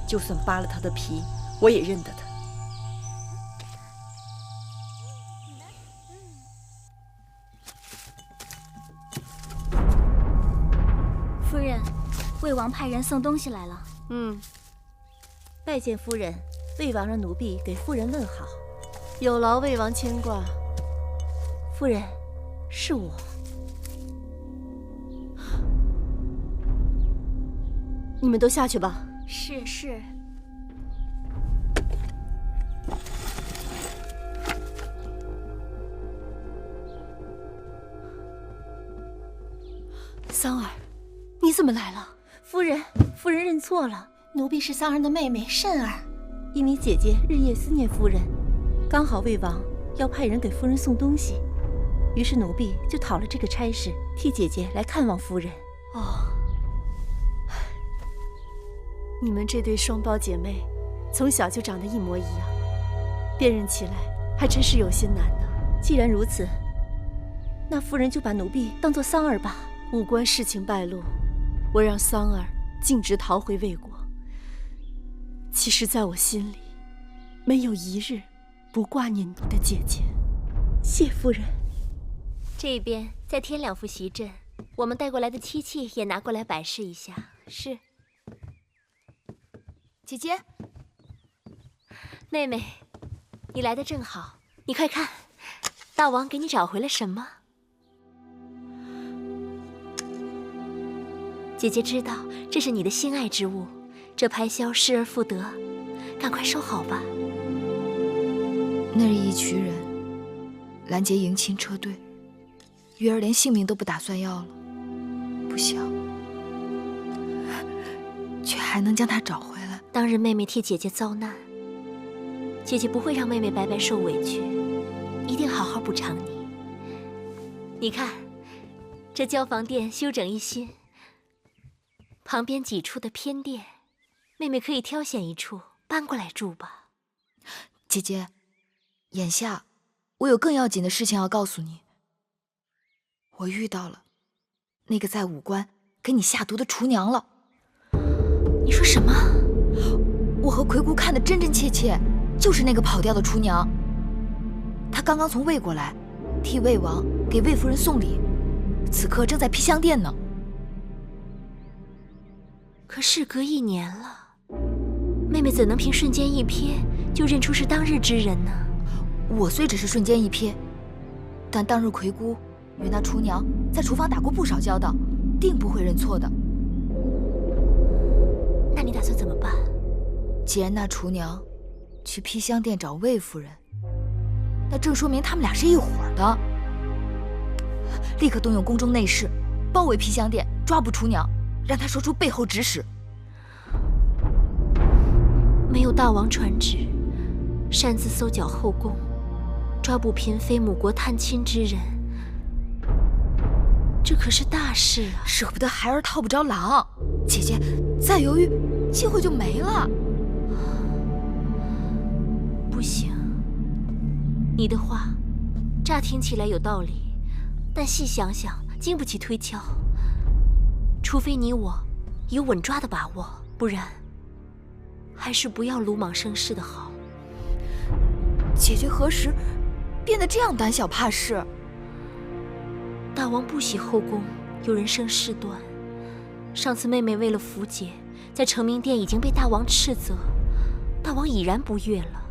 就算扒了她的皮，我也认得她。夫人，魏王派人送东西来了。拜见夫人，魏王让奴婢给夫人问好。有劳魏王牵挂。夫人，是我。你们都下去吧。是。桑儿，你怎么来了？夫人认错了，奴婢是桑儿的妹妹慎儿。因为姐姐日夜思念夫人，刚好魏王要派人给夫人送东西，于是奴婢就讨了这个差事，替姐姐来看望夫人。哦，你们这对双胞姐妹，从小就长得一模一样，辨认起来还真是有些难呢。既然如此，那夫人就把奴婢当作桑儿吧。无关事情败露，我让桑儿径直逃回魏国。其实，在我心里，没有一日不挂念你的姐姐。谢夫人。这边再添2副席阵，我们带过来的漆器也拿过来摆设一下。是。姐姐，妹妹，你来的正好，你快看，大王给你找回了什么？姐姐知道这是你的心爱之物，这排箫失而复得，赶快收好吧。那日一群人拦截迎亲车队，月儿连性命都不打算要了，不想却还能将她找回来。当日妹妹替姐姐遭难，姐姐不会让妹妹白白受委屈，一定好好补偿你。你看，这交房殿修整一新，旁边几处的偏殿，妹妹可以挑选一处搬过来住吧。姐姐，眼下我有更要紧的事情要告诉你。我遇到了那个在武关给你下毒的厨娘了。你说什么？我和魁姑看得真真切切，就是那个跑掉的厨娘。她刚刚从魏国来，替魏王给魏夫人送礼，此刻正在披香殿呢。可事隔1年了，妹妹怎能凭瞬间一瞥就认出是当日之人呢？我虽只是瞬间一瞥，但当日魁姑与那厨娘在厨房打过不少交道，定不会认错的。那你打算怎么办？既然那厨娘去披香殿找魏夫人，那正说明他们俩是一伙的。立刻动用宫中内侍，包围披香殿，抓捕厨娘，让她说出背后指使。没有大王传旨，擅自搜剿后宫，抓捕嫔妃母国探亲之人，这可是大事啊！舍不得孩儿套不着狼，姐姐再犹豫，机会就没了。不行，你的话乍听起来有道理，但细想想经不起推敲。除非你我有稳抓的把握，不然还是不要鲁莽生事的好。姐姐何时变得这样胆小怕事？大王不喜后宫有人生事端。上次妹妹为了符节，在成明殿已经被大王斥责，大王已然不悦了，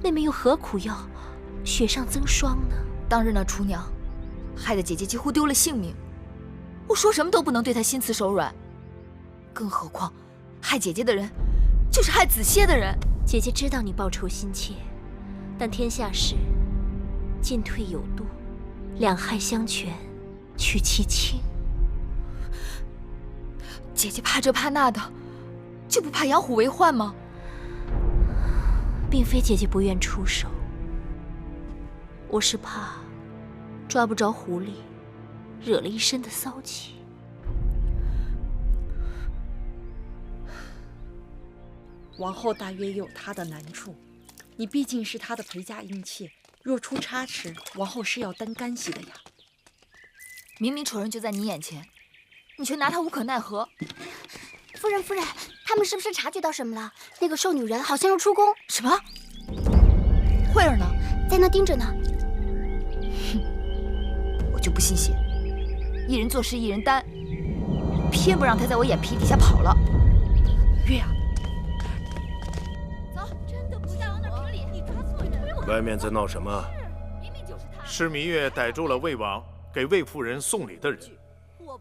妹妹又何苦要雪上增霜呢？当日那厨娘害得姐姐几乎丢了性命，我说什么都不能对她心慈手软，更何况害姐姐的人就是害子歇的人。姐姐知道你报仇心切，但天下事进退有度，两害相权取其轻。姐姐怕这怕那的，就不怕养虎为患吗？并非姐姐不愿出手，我是怕抓不着狐狸，惹了一身的骚气。王后大约也有她的难处，你毕竟是她的陪嫁姻妾，若出差池，王后是要担干系的呀。明明仇人就在你眼前，你却拿他无可奈何。夫人，夫人，他们是不是察觉到什么了？那个瘦女人好像要出宫。什么？慧儿呢？在那盯着呢。哼，我就不信邪，一人做事一人担，偏不让他在我眼皮底下跑了。月啊，走，真的不像往哪评理，你抓错人了。外面在闹什么？是芈月逮住了魏王给魏夫人送礼的人，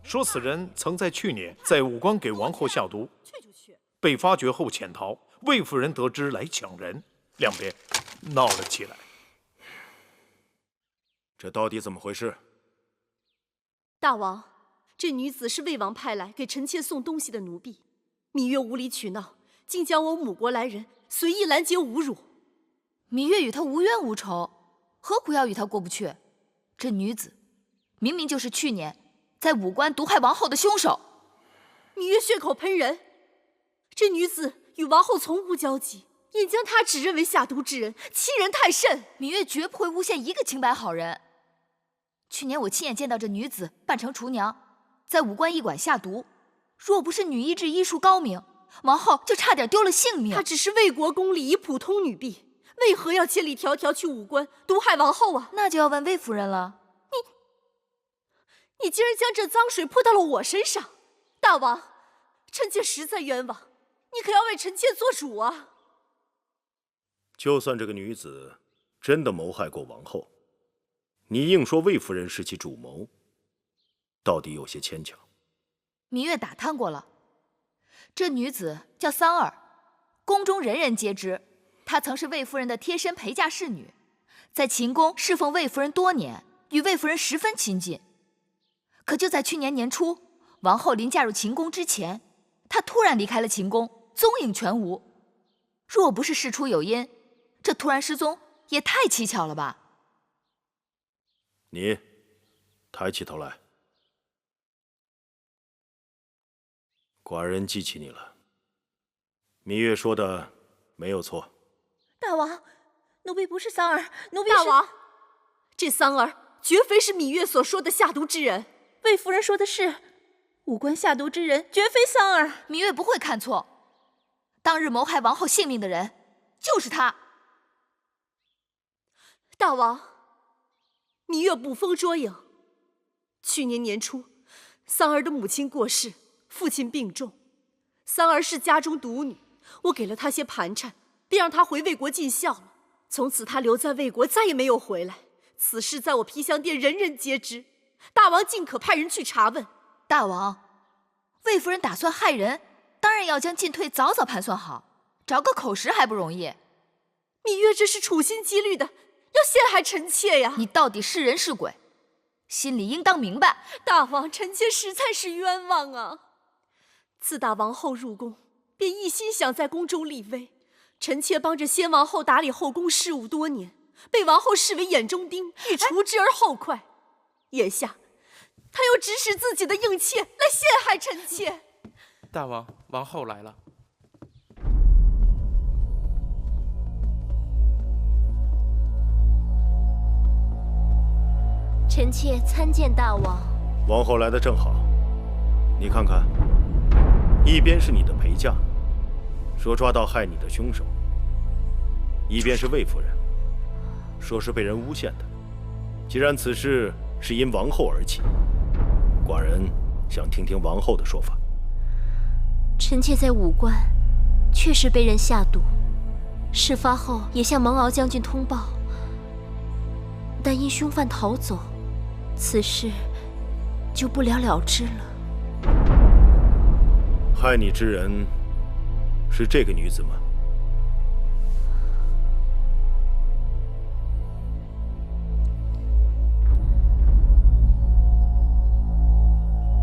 说此人曾在去年在武关给王后下毒，被发觉后潜逃。魏夫人得知来抢人，两边闹了起来。这到底怎么回事？大王，这女子是魏王派来给臣妾送东西的奴婢，芈月无理取闹，竟将我母国来人随意拦截侮辱。芈月与他无冤无仇，何苦要与他过不去？这女子明明就是去年在武关毒害王后的凶手。芈月血口喷人，这女子与王后从无交集，应将她指认为下毒之人，欺人太甚。芈月绝不会诬陷一个清白好人。去年我亲眼见到这女子扮成厨娘，在武关驿馆下毒，若不是女医治医术高明，王后就差点丢了性命。她只是魏国宫里一普通女婢，为何要千里迢迢去武关毒害王后啊？那就要问魏夫人了。你竟然将这脏水泼到了我身上，大王，臣妾实在冤枉，你可要为臣妾做主啊！就算这个女子真的谋害过王后，你硬说魏夫人是其主谋，到底有些牵强。芈月打探过了，这女子叫桑儿，宫中人人皆知。她曾是魏夫人的贴身陪嫁侍女，在秦宫侍奉魏夫人多年，与魏夫人十分亲近。可就在去年年初，王后临嫁入秦宫之前，她突然离开了秦宫，踪影全无。若不是事出有因，这突然失踪也太蹊跷了吧？你抬起头来，寡人记起你了。芈月说的没有错。大王，奴婢不是桑儿，奴婢是……大王，这桑儿绝非是芈月所说的下毒之人。魏夫人说的是，武关下毒之人绝非桑儿。芈月不会看错，当日谋害王后性命的人就是他。大王，芈月捕风捉影。去年年初，桑儿的母亲过世，父亲病重，桑儿是家中独女，我给了她些盘缠，便让她回魏国尽孝了。从此她留在魏国，再也没有回来。此事在我皮香殿人人皆知，大王尽可派人去查问。大王，魏夫人打算害人，当然要将进退早早盘算好，找个口实还不容易。芈月这是处心积虑的，要陷害臣妾呀！你到底是人是鬼，心里应当明白。大王，臣妾实在是冤枉啊！自打王后入宫，便一心想在宫中立威。臣妾帮着先王后打理后宫事务多年，被王后视为眼中钉，欲除之而后快。眼下，他又指使自己的应妾来陷害臣妾。大王，王后来了。臣妾参见大王。王后来的正好，你看看，一边是你的陪嫁，说抓到害你的凶手；一边是魏夫人，说是被人诬陷的。既然此事是因王后而起，寡人想听听王后的说法。臣妾在武关确实被人下毒，事发后也向蒙敖将军通报，但因凶犯逃走，此事就不了了之了。害你之人是这个女子吗？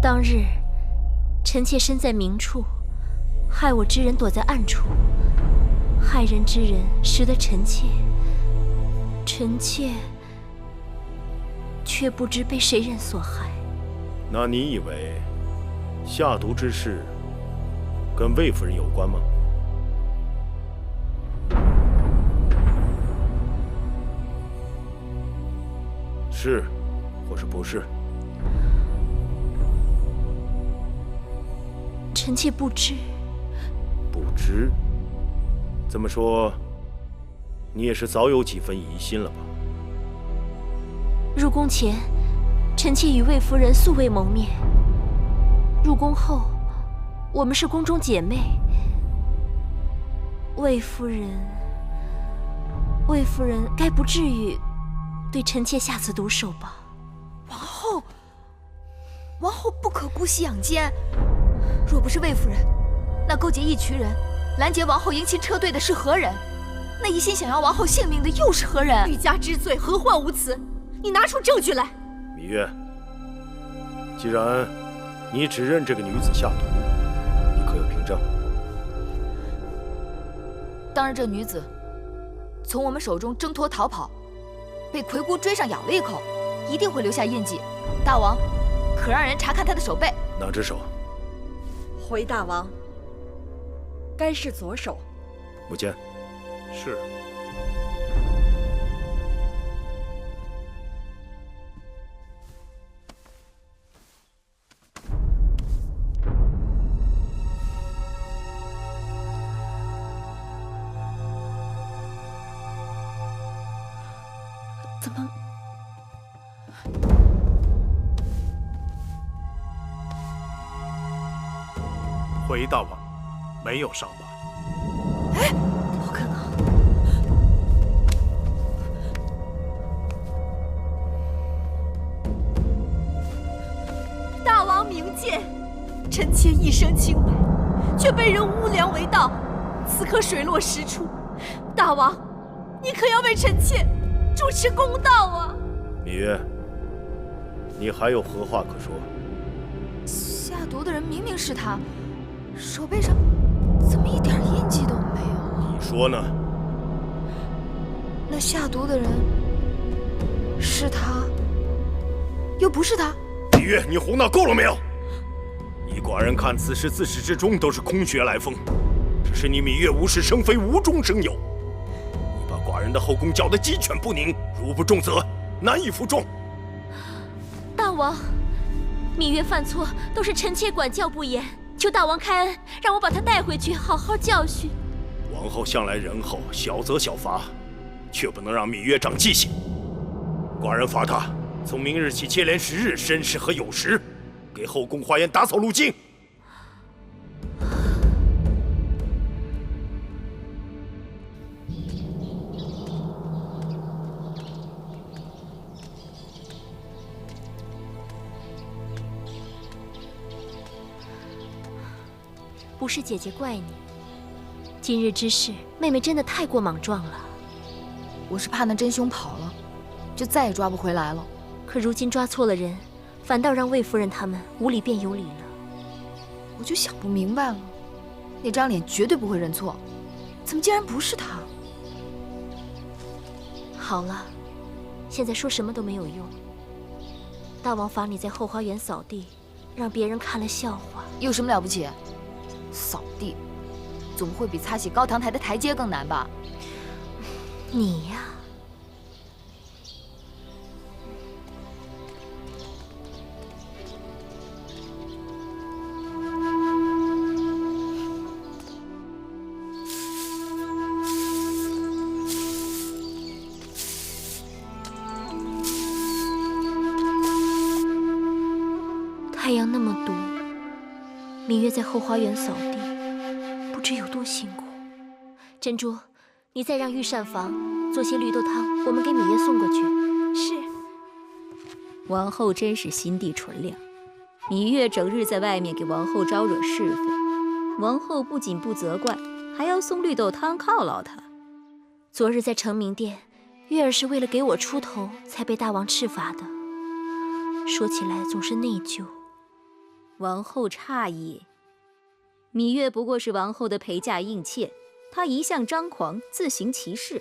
当日，臣妾身在明处，害我之人躲在暗处，害人之人识得臣妾却不知被谁人所害。那你以为下毒之事跟魏夫人有关吗？是，或是不是？臣妾不知。不知？这么说，你也是早有几分疑心了吧？入宫前，臣妾与魏夫人素未谋面。入宫后，我们是宫中姐妹。魏夫人魏夫人该不至于对臣妾下此毒手吧？王后不可姑息养奸。若不是魏夫人，那勾结一群人拦截王后迎亲车队的是何人？那一心想要王后性命的又是何人？欲加之罪，何患无辞？你拿出证据来！芈月，既然你指认这个女子下毒，你可有凭证？当然，这女子从我们手中挣脱逃跑，被魁姑追上咬了一口，一定会留下印记。大王，可让人查看她的手背。哪只手？回大王，该是左手。母监。是。怎么？回大王，没有伤疤。哎，不可能！大王明鉴，臣妾一生清白，却被人诬良为盗，此刻水落石出。大王，你可要为臣妾主持公道啊！芈月，你还有何话可说？下毒的人明明是他，手背上怎么一点印记都没有？你说呢？那下毒的人是他，又不是他？芈月，你胡闹够了没有？依寡人看，此事自始至终都是空穴来风，只是你芈月无事生非，无中生有。你把寡人的后宫搅得鸡犬不宁，如不重责，难以服众。大王，芈月犯错都是臣妾管教不严，求大王开恩，让我把她带回去，好好教训。王后向来仁厚，小责小罚，却不能让芈月长记性。寡人罚她从明日起接连10日申时和酉时，给后宫花园打扫路径。不是姐姐怪你，今日之事，妹妹真的太过莽撞了。我是怕那真凶跑了，就再也抓不回来了。可如今抓错了人，反倒让魏夫人他们无理变有理了。我就想不明白了，那张脸绝对不会认错，怎么竟然不是他？好了，现在说什么都没有用。大王罚你在后花园扫地，让别人看了笑话，有什么了不起？扫地，总会比擦洗高堂台的台阶更难吧？你呀，太阳那么毒，芈月在后花园扫地，不知有多辛苦。珍珠，你再让御膳房做些绿豆汤，我们给芈月送过去。是。王后真是心地纯良，芈月整日在外面给王后招惹是非，王后不仅不责怪，还要送绿豆汤犒劳她。昨日在承明殿，月儿是为了给我出头，才被大王斥罚的。说起来总是内疚。王后诧异，芈月不过是王后的陪嫁应妾，她一向张狂，自行其事。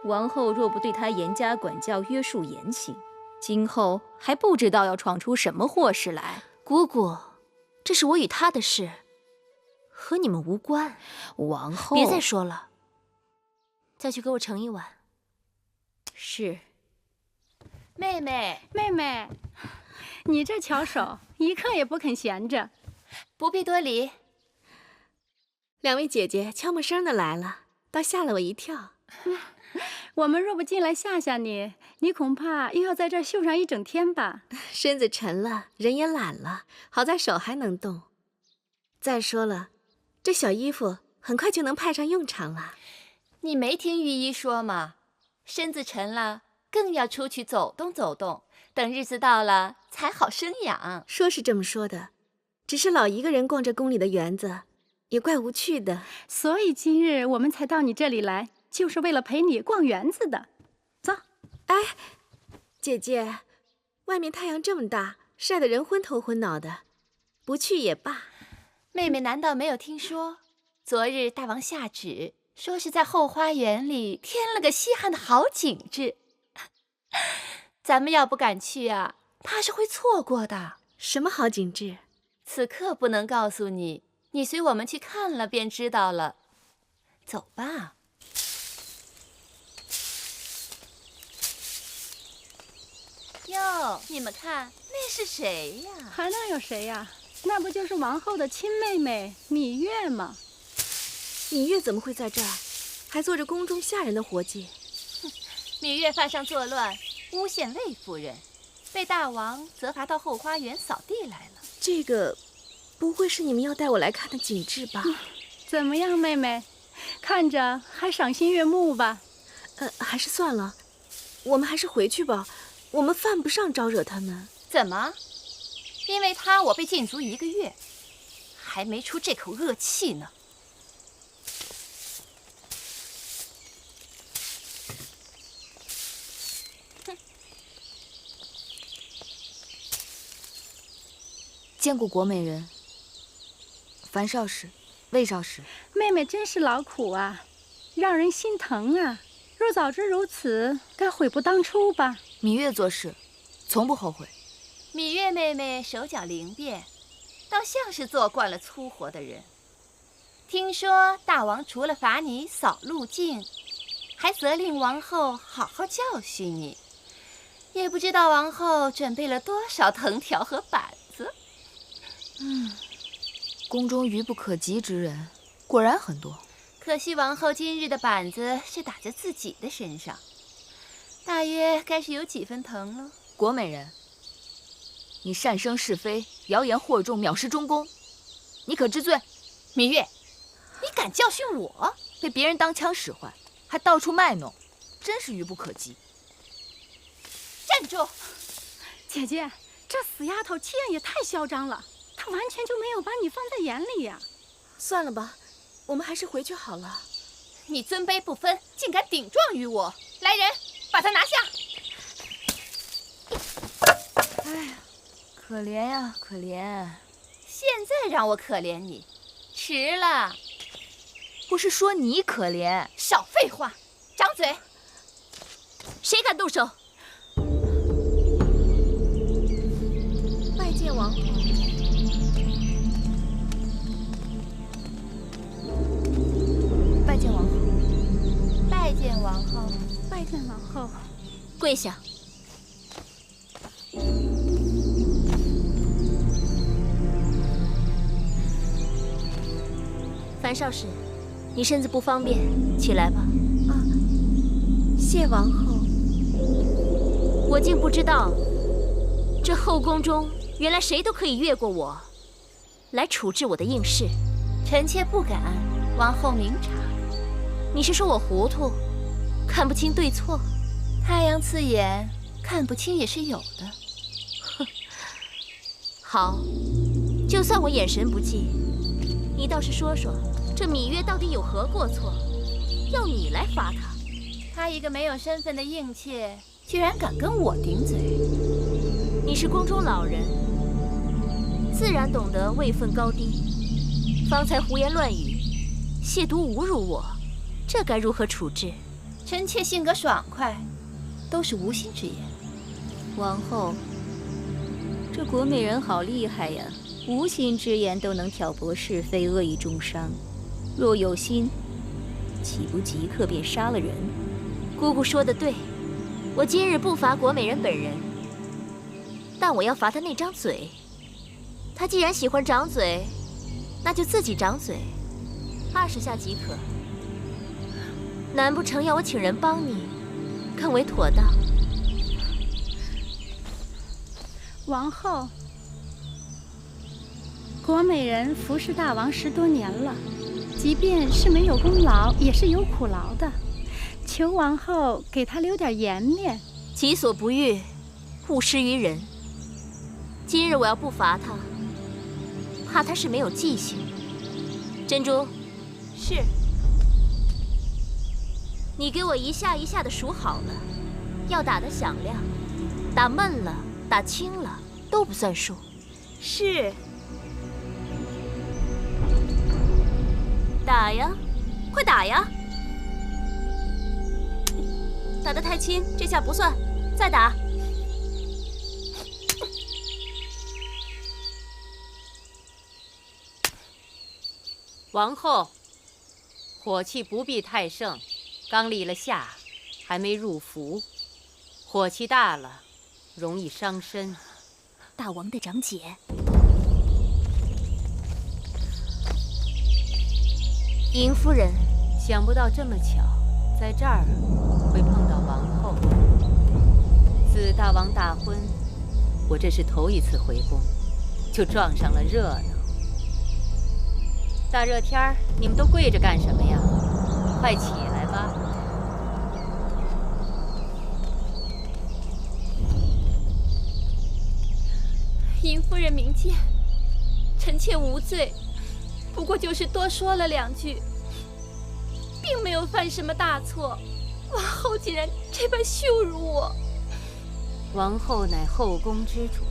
王后若不对她严加管教，约束言行，今后还不知道要闯出什么祸事来。姑姑，这是我与她的事，和你们无关。王后，别再说了，再去给我盛一碗。是。妹妹，妹妹，你这巧手，一刻也不肯闲着。不必多礼。两位姐姐悄没声的来了，倒吓了我一跳。我们若不进来吓吓你，你恐怕又要在这儿绣上一整天吧。身子沉了，人也懒了，好在手还能动。再说了，这小衣服很快就能派上用场了。你没听御医说吗？身子沉了，更要出去走动走动，等日子到了才好生养。说是这么说的，只是老一个人逛这宫里的园子，也怪无趣的。所以今日我们才到你这里来，就是为了陪你逛园子的。走。哎，姐姐，外面太阳这么大，晒得人昏头昏脑的，不去也罢。妹妹难道没有听说？昨日大王下旨，说是在后花园里添了个稀罕的好景致。咱们要不敢去啊，怕是会错过的。什么好景致？此刻不能告诉你，你随我们去看了便知道了。走吧。哟，你们看，那是谁呀？还能有谁呀？那不就是王后的亲妹妹芈月吗？芈月怎么会在这儿，还做着宫中下人的活计？芈月犯上作乱，诬陷魏夫人，被大王责罚到后花园扫地来了。这个，不会是你们要带我来看的景致吧？怎么样，妹妹？看着还赏心悦目吧？还是算了，我们还是回去吧。我们犯不上招惹他们。怎么？因为他我被禁足1个月，还没出这口恶气呢。见过国美人。樊少使、魏少使，妹妹真是劳苦啊，让人心疼啊。若早知如此，该悔不当初吧。芈月做事，从不后悔。芈月妹妹手脚灵便，倒像是做惯了粗活的人。听说大王除了罚你扫路径，还责令王后好好教训你。也不知道王后准备了多少藤条和板子。宫中愚不可及之人，果然很多。可惜王后今日的板子是打在自己的身上，大约该是有几分疼了。国美人，你擅生是非，谣言惑众，藐视中宫，你可知罪？芈月，你敢教训我？被别人当枪使唤，还到处卖弄，真是愚不可及。站住！姐姐，这死丫头气焰也太嚣张了，她完全就没有把你放在眼里呀。算了吧，我们还是回去好了。你尊卑不分，竟敢顶撞于我！来人，把他拿下！哎呀，可怜呀，可怜！现在让我可怜你，迟了。不是说你可怜？少废话，张嘴！谁敢动手？拜见王后。拜见王后。拜见王后。拜见王后。跪下。樊少使，你身子不方便，起来吧。谢王后。我竟不知道，这后宫中原来谁都可以越过我，来处置我的应试。臣妾不敢，王后明察。你是说我糊涂，看不清对错？太阳刺眼，看不清也是有的。哼，好，就算我眼神不济，你倒是说说，这芈月到底有何过错，要你来罚她？她一个没有身份的应妾，居然敢跟我顶嘴！你是宫中老人，自然懂得位分高低。方才胡言乱语，亵渎侮辱我，这该如何处置？臣妾性格爽快，都是无心之言。王后，这国美人好厉害呀，无心之言都能挑拨是非，恶意中伤。若有心，岂不即刻便杀了人？姑姑说得对，我今日不罚国美人本人，但我要罚她那张嘴。她既然喜欢长嘴，那就自己长嘴，20下即可。难不成要我请人帮你，更为妥当？王后，国美人服侍大王10多年了，即便是没有功劳，也是有苦劳的。求王后给他留点颜面。己所不欲，勿施于人。今日我要不罚他，怕他是没有记性。珍珠，是。你给我一下一下的数好了，要打得响亮，打闷了、打轻了都不算数。是。打呀，快打呀！打得太轻，这下不算，再打。王后，火气不必太盛，刚立了夏，还没入伏，火气大了，容易伤身。大王的长姐，尹夫人，想不到这么巧，在这儿会碰到王后。自大王大婚，我这是头一次回宫，就撞上了热闹。大热天儿，你们都跪着干什么呀？快起来吧！尹夫人明鉴，臣妾无罪，不过就是多说了2句，并没有犯什么大错。王后竟然这般羞辱我！王后乃后宫之主，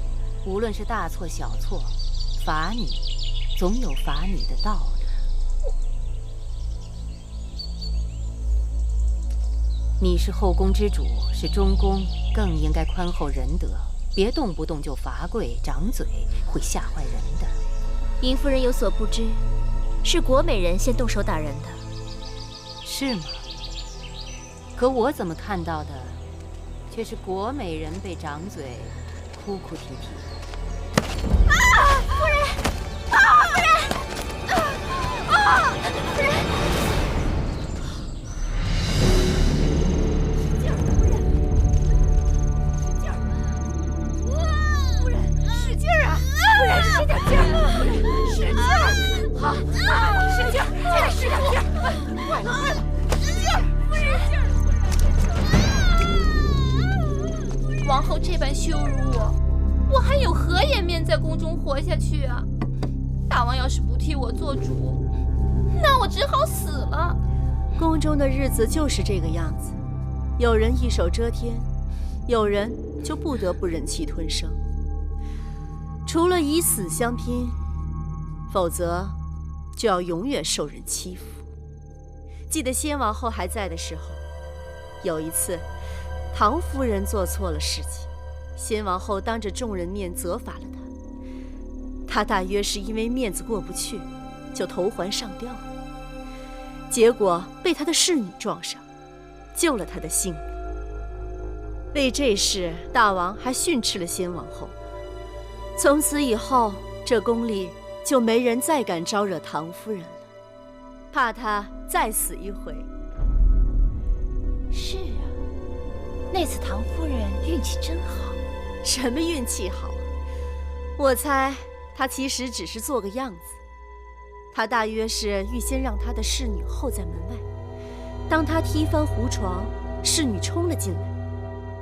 无论是大错小错，罚你总有罚你的道理。你是后宫之主，是中宫，更应该宽厚仁德，别动不动就罚跪掌嘴，会吓坏人的。尹夫人有所不知，是国美人先动手打人的。是吗？可我怎么看到的，却是国美人被掌嘴，哭哭啼啼的。啊，夫人！啊，夫人！啊，夫人！使劲儿啊！夫人，使点劲儿！使劲儿！好，使劲儿！再使点劲儿！快了，快了！使劲儿！夫人！王后这般羞辱我，我还有何颜面在宫中活下去啊？大王要是不替我做主，那我只好死了。宫中的日子就是这个样子，有人一手遮天，有人就不得不忍气吞声。除了以死相拼，否则就要永远受人欺负。记得先王后还在的时候，有一次唐夫人做错了事情，先王后当着众人面责罚了她。她大约是因为面子过不去，就投环上吊了。结果被她的侍女撞上，救了她的性命。为这事，大王还训斥了先王后。从此以后，这宫里就没人再敢招惹唐夫人了，怕她再死一回。是啊，那次唐夫人运气真好。什么运气好啊？我猜她其实只是做个样子。她大约是预先让她的侍女候在门外，当她踢翻胡床，侍女冲了进来，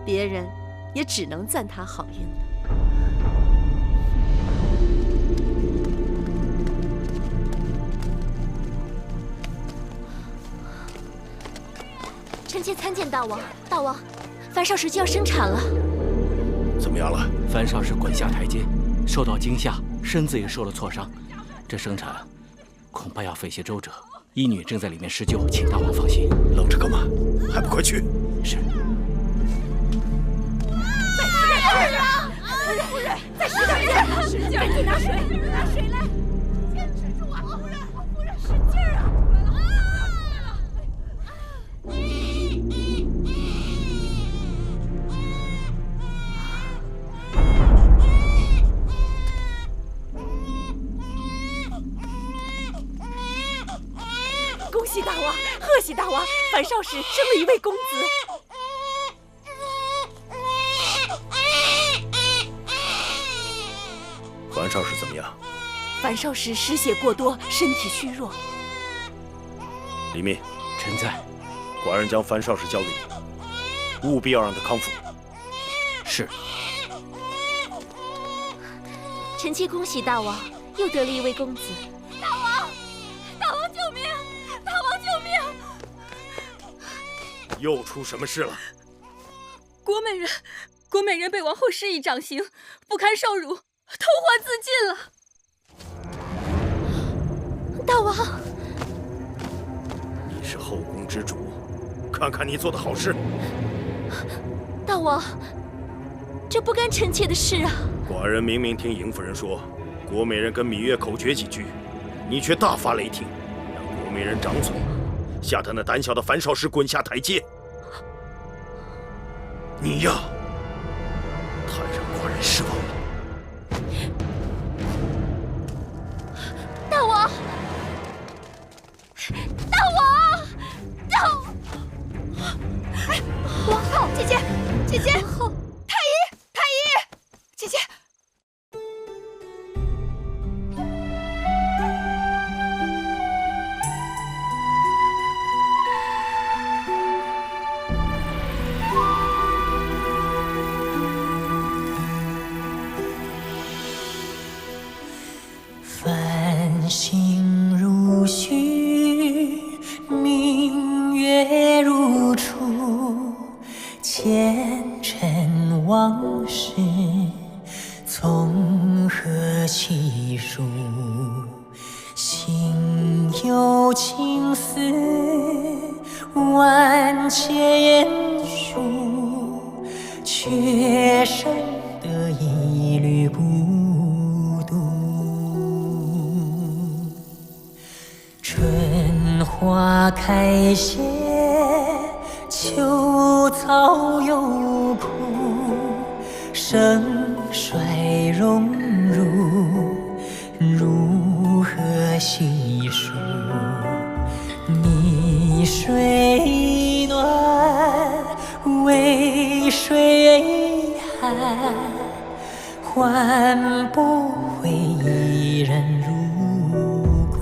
别人也只能赞她好运了。臣妾参见大王。大王，樊少时就要生产了。怎么样了？樊少时滚下台阶，受到惊吓，身子也受了挫伤。这生产恐怕要费些周折，医女正在里面施救，请大王放心。愣着干嘛？还不快去！是。再使点劲啊！夫人，再使点劲儿！使劲儿！赶紧拿水，拿水来！坚持住啊！夫人，使劲儿啊！恭喜大王，贺喜大王！樊少时生了一位公子。樊少时怎么样？樊少时失血过多，身体虚弱。李密，臣在。寡人将樊少师交给你，务必要让他康复。是。臣妾恭喜大王，又得了一位公子。大王，大王救命！大王救命！又出什么事了？国美人被王后施以掌刑，不堪受辱，投环自尽了。大王，你是后宫之主，看看你做的好事。大王，这不干臣妾的事啊！寡人明明听邢夫人说，国美人跟芈月口诀几句，你却大发雷霆，让国美人掌嘴，吓得那胆小的樊少师滚下台阶。你呀，太让寡人失望了。大王，大王，王后，姐姐，姐姐，王后，太医，太医，姐姐。繁星如许，明月如初，前尘往事从何起数？心有情丝万千束，却生得一缕孤独。春花开谢，秋草又枯，盛衰荣辱，如何细数？逆水暖，为谁寒？换不回一人如故。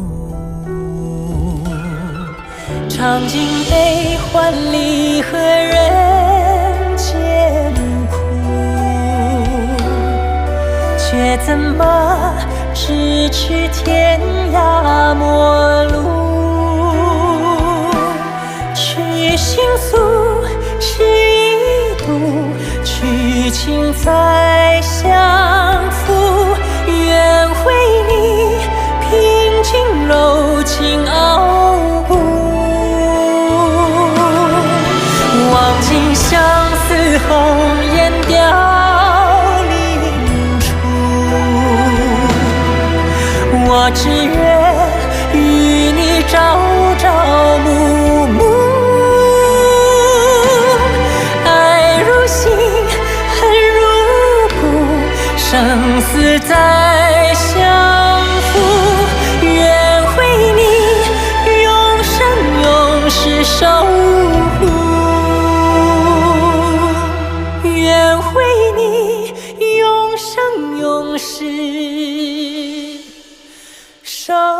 尝尽悲欢离合人间苦，却怎么咫尺天涯陌路？去心诉，是一度，去情再相负。愿为你平静柔情傲骨，望尽相思红颜凋零处。我只愿与你朝朝暮暮，爱如心，恨如骨，生死再相负。愿为你永生永世守护，愿为你永生永世守护。